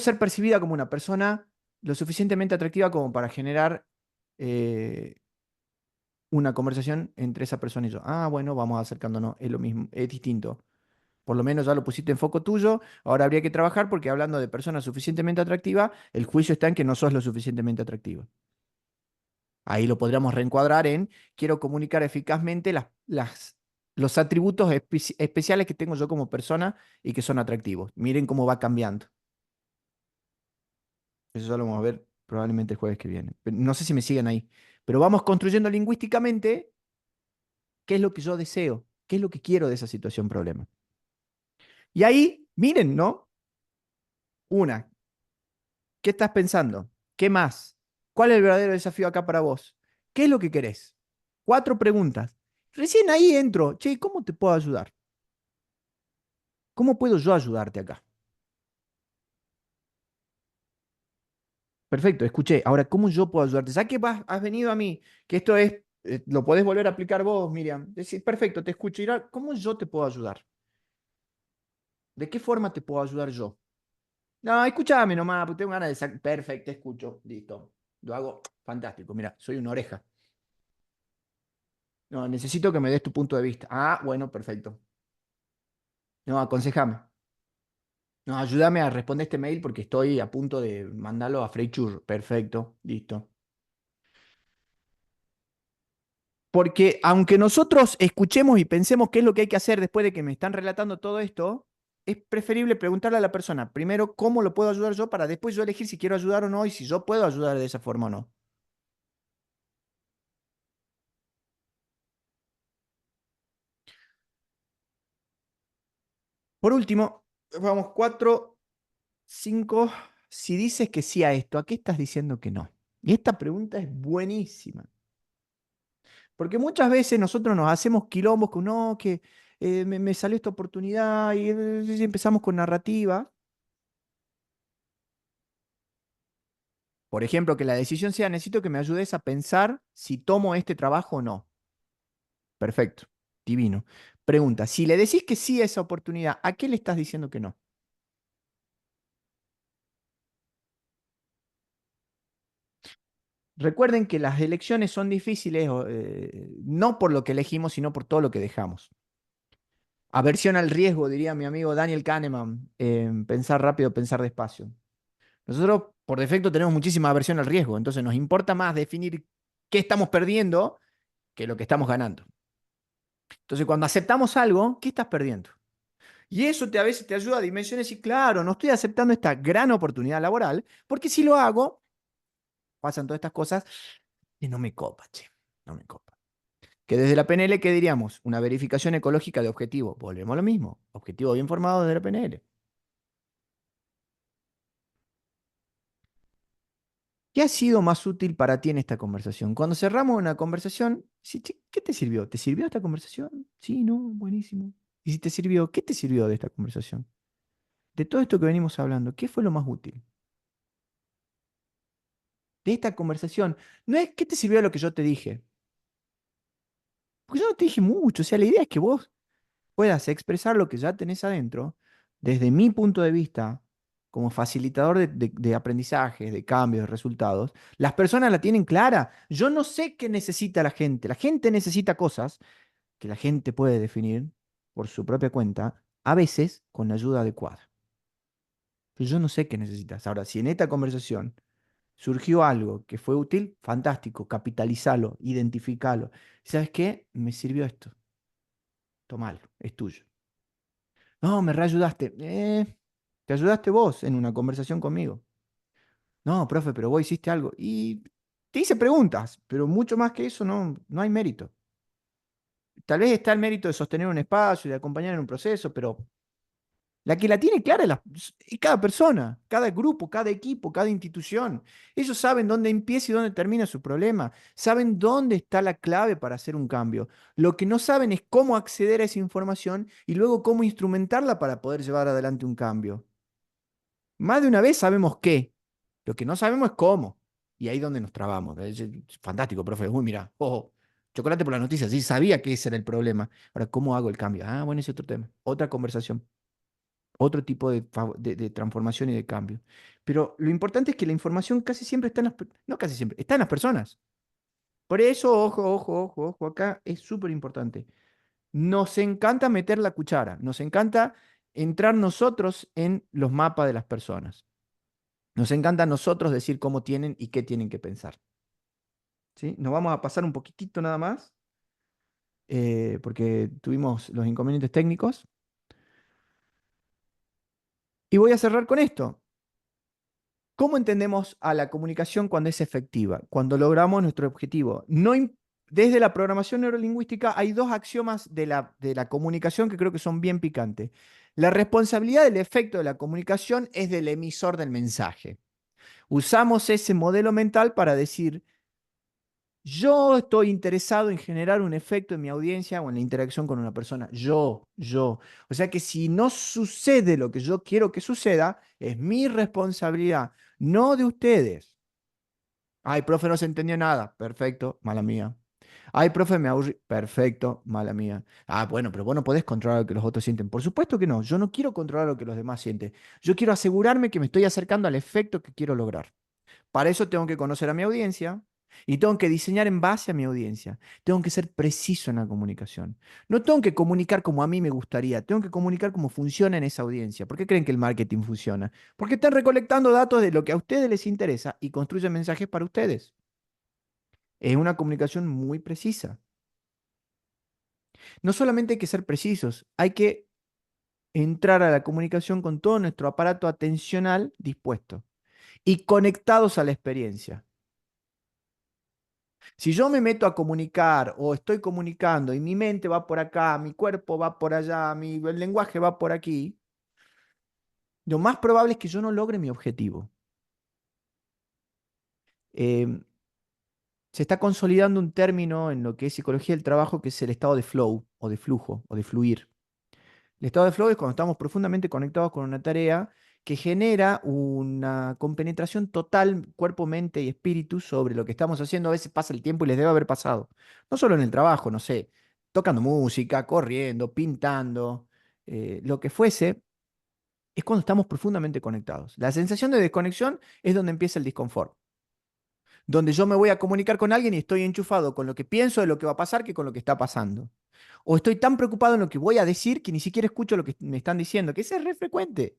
A: ser percibida como una persona lo suficientemente atractiva como para generar eh, una conversación entre esa persona y yo. Ah, bueno, vamos acercándonos, es lo mismo, es distinto. Por lo menos ya lo pusiste en foco tuyo, ahora habría que trabajar porque hablando de personas suficientemente atractivas, el juicio está en que no sos lo suficientemente atractivo. Ahí lo podríamos reencuadrar en quiero comunicar eficazmente los atributos especiales que tengo yo como persona y que son atractivos. Miren cómo va cambiando. Eso ya lo vamos a ver probablemente el jueves que viene. No sé si me siguen ahí. Pero vamos construyendo lingüísticamente qué es lo que yo deseo, qué es lo que quiero de esa situación problema. Y ahí, miren, ¿no? Una, ¿qué estás pensando? ¿Qué más? ¿Cuál es el verdadero desafío acá para vos? ¿Qué es lo que querés? 4 preguntas. Recién ahí entro. Che, ¿cómo te puedo ayudar? ¿Cómo puedo yo ayudarte acá? Perfecto, escuché. Ahora, ¿cómo yo puedo ayudarte? Ya que has venido a mí, que esto es, lo podés volver a aplicar vos, Miriam. Decir, perfecto, te escucho. Y ahora, ¿cómo yo te puedo ayudar? ¿De qué forma te puedo ayudar yo? No, escúchame nomás, porque tengo ganas de sacar. Perfecto, te escucho. Listo. Lo hago fantástico. Mira, soy una oreja. No, necesito que me des tu punto de vista. Ah, bueno, perfecto. No, aconsejame. No, ayúdame a responder este mail porque estoy a punto de mandarlo a Freichur. Perfecto, listo. Porque aunque nosotros escuchemos y pensemos qué es lo que hay que hacer después de que me están relatando todo esto, es preferible preguntarle a la persona, primero, ¿cómo lo puedo ayudar yo? Para después yo elegir si quiero ayudar o no y si yo puedo ayudar de esa forma o no. Por último, vamos, 4, 5. Si dices que sí a esto, ¿a qué estás diciendo que no? Y esta pregunta es buenísima. Porque muchas veces nosotros nos hacemos quilombos con, no, que me salió esta oportunidad y empezamos con narrativa. Por ejemplo, que la decisión sea, necesito que me ayudes a pensar si tomo este trabajo o no. Perfecto, divino. Pregunta, si le decís que sí a esa oportunidad, ¿a qué le estás diciendo que no? Recuerden que las elecciones son difíciles no por lo que elegimos, sino por todo lo que dejamos. Aversión al riesgo, diría mi amigo Daniel Kahneman, pensar rápido, pensar despacio. Nosotros, por defecto, tenemos muchísima aversión al riesgo, entonces nos importa más definir qué estamos perdiendo que lo que estamos ganando. Entonces, cuando aceptamos algo, ¿qué estás perdiendo? Y eso a veces te ayuda a dimensionar y decir, claro, no estoy aceptando esta gran oportunidad laboral, porque si lo hago, pasan todas estas cosas y no me copa, che, no me copa. Que desde la PNL, ¿qué diríamos? Una verificación ecológica de objetivo. Volvemos a lo mismo. Objetivo bien formado desde la PNL. ¿Qué ha sido más útil para ti en esta conversación? Cuando cerramos una conversación, sí, che, ¿qué te sirvió? ¿Te sirvió esta conversación? Sí, no, buenísimo. Y si te sirvió, ¿qué te sirvió de esta conversación? De todo esto que venimos hablando, ¿qué fue lo más útil? De esta conversación, no es qué te sirvió lo que yo te dije. Porque yo no te dije mucho. O sea, la idea es que vos puedas expresar lo que ya tenés adentro, desde mi punto de vista, como facilitador de aprendizajes, de cambios, de resultados, las personas la tienen clara. Yo no sé qué necesita la gente. La gente necesita cosas que la gente puede definir por su propia cuenta, a veces con la ayuda adecuada. Pero yo no sé qué necesitas. Ahora, si en esta conversación surgió algo que fue útil, fantástico, capitalizalo, identificalo. ¿Sabes qué? Me sirvió esto. Tomalo, es tuyo. No, me reayudaste. Te ayudaste vos en una conversación conmigo. No, profe, pero vos hiciste algo. Y te hice preguntas, pero mucho más que eso no hay mérito. Tal vez está el mérito de sostener un espacio, de acompañar en un proceso, pero la que la tiene clara es cada persona, cada grupo, cada equipo, cada institución. Ellos saben dónde empieza y dónde termina su problema. Saben dónde está la clave para hacer un cambio. Lo que no saben es cómo acceder a esa información y luego cómo instrumentarla para poder llevar adelante un cambio. Más de una vez sabemos qué, lo que no sabemos es cómo. Y ahí es donde nos trabamos. Es fantástico, profe. Uy, mira, ojo, chocolate por las noticias. Sí, sabía que ese era el problema. Ahora, ¿cómo hago el cambio? Ah, bueno, ese es otro tema. Otra conversación. Otro tipo de transformación y de cambio. Pero lo importante es que la información casi siempre está en no casi siempre, está en las personas. Por eso, ojo, ojo, ojo, ojo, acá es súper importante. Nos encanta meter la cuchara, nos encanta entrar nosotros en los mapas de las personas. Nos encanta a nosotros decir cómo tienen y qué tienen que pensar. ¿Sí? Nos vamos a pasar un poquitito nada más, porque tuvimos los inconvenientes técnicos. Y voy a cerrar con esto. ¿Cómo entendemos a la comunicación cuando es efectiva? Cuando logramos nuestro objetivo. Desde la programación neurolingüística hay dos axiomas de la comunicación que creo que son bien picantes. La responsabilidad del efecto de la comunicación es del emisor del mensaje. Usamos ese modelo mental para decir, yo estoy interesado en generar un efecto en mi audiencia o en la interacción con una persona. Yo. O sea que si no sucede lo que yo quiero que suceda, es mi responsabilidad, no de ustedes. Ay, profe, no se entendió nada. Perfecto, mala mía. Ay, profe, me aburrí. Perfecto, mala mía. Ah, bueno, pero vos no podés controlar lo que los otros sienten. Por supuesto que no. Yo no quiero controlar lo que los demás sienten. Yo quiero asegurarme que me estoy acercando al efecto que quiero lograr. Para eso tengo que conocer a mi audiencia y tengo que diseñar en base a mi audiencia. Tengo que ser preciso en la comunicación. No tengo que comunicar como a mí me gustaría, tengo que comunicar cómo funciona en esa audiencia. ¿Por qué creen que el marketing funciona? Porque están recolectando datos de lo que a ustedes les interesa y construyen mensajes para ustedes. Es una comunicación muy precisa. No solamente hay que ser precisos, hay que entrar a la comunicación con todo nuestro aparato atencional dispuesto y conectados a la experiencia. Si yo me meto a comunicar o estoy comunicando y mi mente va por acá, mi cuerpo va por allá, el lenguaje va por aquí, lo más probable es que yo no logre mi objetivo. Eh, Se está consolidando un término en lo que es psicología del trabajo que es el estado de flow o de flujo o de fluir. El estado de flow es cuando estamos profundamente conectados con una tarea que genera una compenetración total cuerpo, mente y espíritu sobre lo que estamos haciendo. A veces pasa el tiempo y les debe haber pasado. No solo en el trabajo, no sé, tocando música, corriendo, pintando, lo que fuese, es cuando estamos profundamente conectados. La sensación de desconexión es donde empieza el disconfort, donde yo me voy a comunicar con alguien y estoy enchufado con lo que pienso de lo que va a pasar que con lo que está pasando. O estoy tan preocupado en lo que voy a decir que ni siquiera escucho lo que me están diciendo, que eso es re frecuente.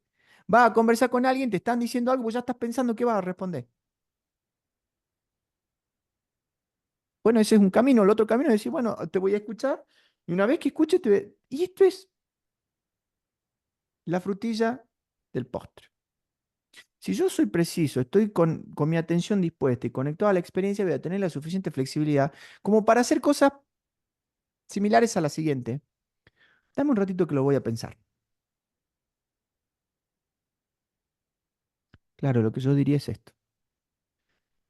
A: Vas a conversar con alguien, te están diciendo algo, vos ya estás pensando qué vas a responder. Bueno, ese es un camino. El otro camino es decir, bueno, te voy a escuchar y una vez que escuches, y esto es la frutilla del postre. Si yo soy preciso, estoy con mi atención dispuesta y conectado a la experiencia, voy a tener la suficiente flexibilidad como para hacer cosas similares a la siguiente. Dame un ratito que lo voy a pensar. Claro, lo que yo diría es esto.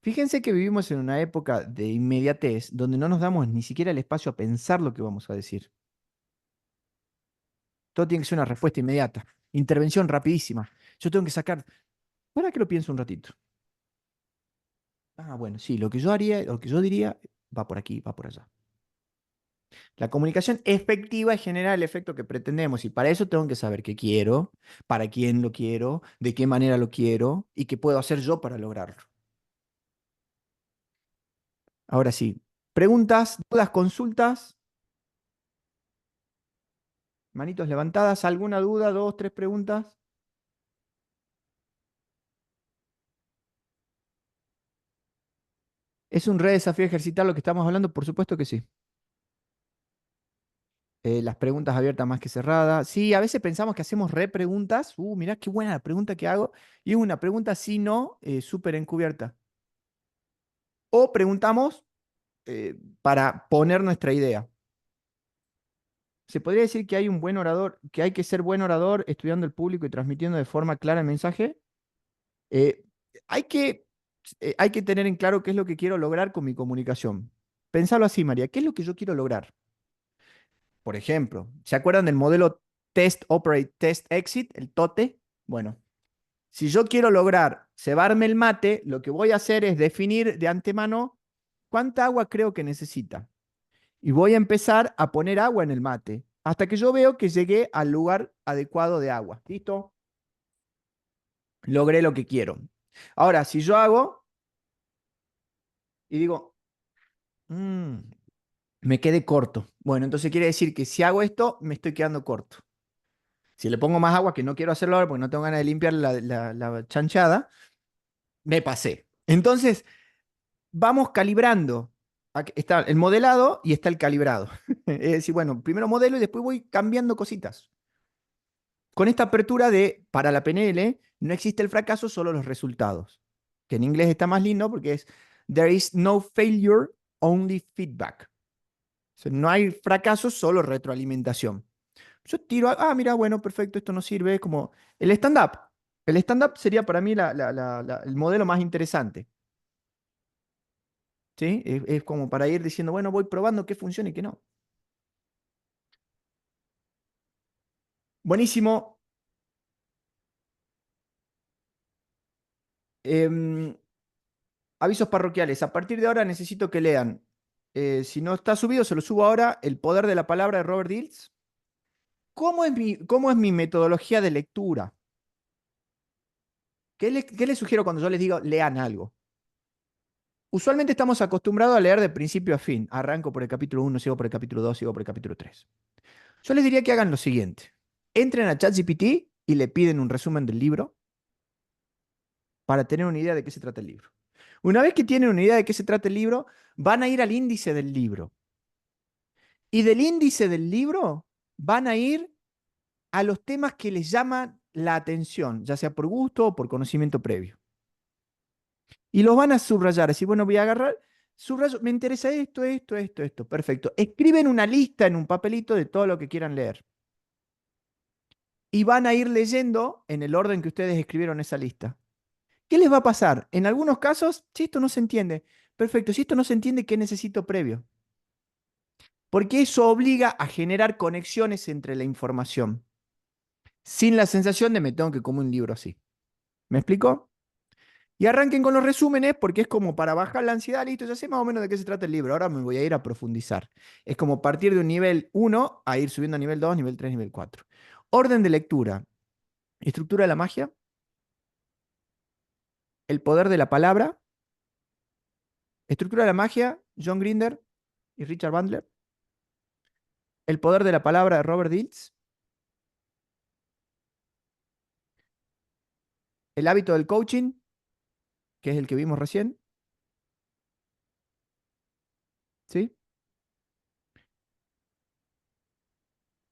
A: Fíjense que vivimos en una época de inmediatez donde no nos damos ni siquiera el espacio a pensar lo que vamos a decir. Todo tiene que ser una respuesta inmediata. Intervención rapidísima. Yo tengo que sacar. ¿Para qué lo pienso un ratito? Ah, bueno, sí, lo que yo haría, lo que yo diría, va por aquí, va por allá. La comunicación efectiva genera el efecto que pretendemos y para eso tengo que saber qué quiero, para quién lo quiero, de qué manera lo quiero y qué puedo hacer yo para lograrlo. Ahora sí, preguntas, dudas, consultas, manitos levantadas, ¿alguna duda? Dos, tres preguntas. ¿Es un re desafío ejercitar lo que estamos hablando? Por supuesto que sí. Las preguntas abiertas más que cerradas. Sí, a veces pensamos que hacemos re preguntas. Mirá qué buena la pregunta que hago. Y es una pregunta sí, no, súper encubierta. O preguntamos para poner nuestra idea. Se podría decir que hay un buen orador, que hay que ser buen orador estudiando el público y transmitiendo de forma clara el mensaje. Eh, hay que, hay que tener en claro qué es lo que quiero lograr con mi comunicación. Pensarlo así, María, ¿qué es lo que yo quiero lograr? Por ejemplo, ¿se acuerdan del modelo Test, Operate, Test, Exit, el TOTE? Bueno, si yo quiero lograr cebarme el mate, lo que voy a hacer es definir de antemano cuánta agua creo que necesita. Y voy a empezar a poner agua en el mate hasta que yo veo que llegué al lugar adecuado de agua. ¿Listo? Logré lo que quiero. Ahora, si yo hago y digo, "Mm, me quedé corto". Bueno, entonces quiere decir que si hago esto, me estoy quedando corto. Si le pongo más agua, que no quiero hacerlo ahora porque no tengo ganas de limpiar la chanchada, me pasé. Entonces, vamos calibrando. Aquí está el modelado y está el calibrado. Es decir, bueno, primero modelo y después voy cambiando cositas. Con esta apertura de, para la PNL, no existe el fracaso, solo los resultados. Que en inglés está más lindo porque es, there is no failure, only feedback. O sea, no hay fracaso, solo retroalimentación. Yo tiro, mira, bueno, perfecto, esto no sirve. Es como el stand-up. El stand-up sería para mí el modelo más interesante. ¿Sí? Es como para ir diciendo, bueno, voy probando qué funciona y qué no. Buenísimo. Em, Avisos parroquiales. A partir de ahora necesito que lean. Si no está subido, se lo subo ahora. El poder de la palabra de Robert Dills. ¿Cómo es mi metodología de lectura? ¿Qué les sugiero cuando yo les digo lean algo? Usualmente estamos acostumbrados a leer de principio a fin. Arranco por el capítulo 1, sigo por el capítulo 2, sigo por el capítulo 3. Yo les diría que hagan lo siguiente. Entren a ChatGPT y le piden un resumen del libro para tener una idea de qué se trata el libro. Una vez que tienen una idea de qué se trata el libro, van a ir al índice del libro. Y del índice del libro van a ir a los temas que les llaman la atención, ya sea por gusto o por conocimiento previo. Y los van a subrayar, así, bueno, voy a agarrar, subrayo, me interesa esto, esto, esto, esto, perfecto. Escriben una lista en un papelito de todo lo que quieran leer. Y van a ir leyendo en el orden que ustedes escribieron esa lista. ¿Qué les va a pasar? En algunos casos, si esto no se entiende, perfecto, si esto no se entiende, ¿qué necesito previo? Porque eso obliga a generar conexiones entre la información, sin la sensación de me tengo que comer un libro así. ¿Me explico? Y arranquen con los resúmenes porque es como para bajar la ansiedad, listo, ya sé más o menos de qué se trata el libro, ahora me voy a ir a profundizar. Es como partir de un nivel 1 a ir subiendo a nivel 2, nivel 3, nivel 4. Orden de lectura. Estructura de la magia. El poder de la palabra. Estructura de la magia, John Grinder y Richard Bandler. El poder de la palabra de Robert Dilts. El hábito del coaching, que es el que vimos recién. ¿Sí?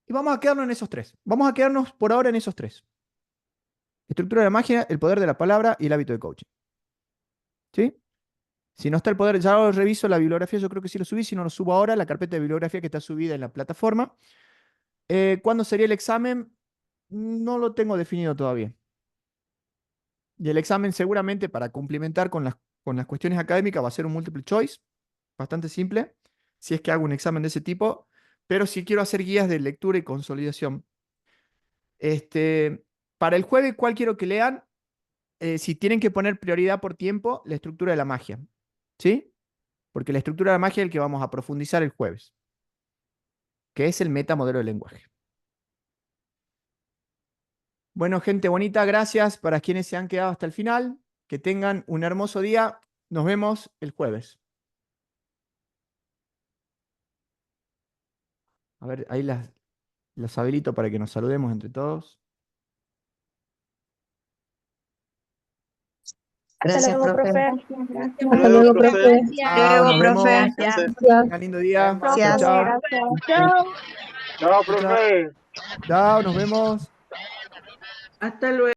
A: Y vamos a quedarnos en esos tres. Vamos a quedarnos por ahora en esos tres. Estructura de la magia, el poder de la palabra y el hábito de coaching. ¿Sí? Si no está el poder, ya lo reviso la bibliografía, yo creo que sí lo subí, si no lo subo ahora, la carpeta de bibliografía que está subida en la plataforma. ¿Cuándo sería el examen? No lo tengo definido todavía. Y el examen seguramente para complementar con las cuestiones académicas va a ser un multiple choice, bastante simple, si es que hago un examen de ese tipo, pero si quiero hacer guías de lectura y consolidación. Para el jueves, ¿cuál quiero que lean? Si tienen que poner prioridad por tiempo, la estructura de la magia. ¿Sí? Porque la estructura de la magia es el que vamos a profundizar el jueves, que es el metamodelo del lenguaje. Bueno, gente bonita, gracias para quienes se han quedado hasta el final. Que tengan un hermoso día. Nos vemos el jueves. A ver, ahí las habilito para que nos saludemos entre todos.
F: Hasta luego, profe.
G: Hasta luego, profe.
A: Chao, nos vemos.
F: Gracias.
A: Tengan lindo día. Chao,
F: Gracias.
A: chao.
C: Chao.
E: Chao,
A: Chao, chao. Chao, nos vemos.
G: Hasta luego.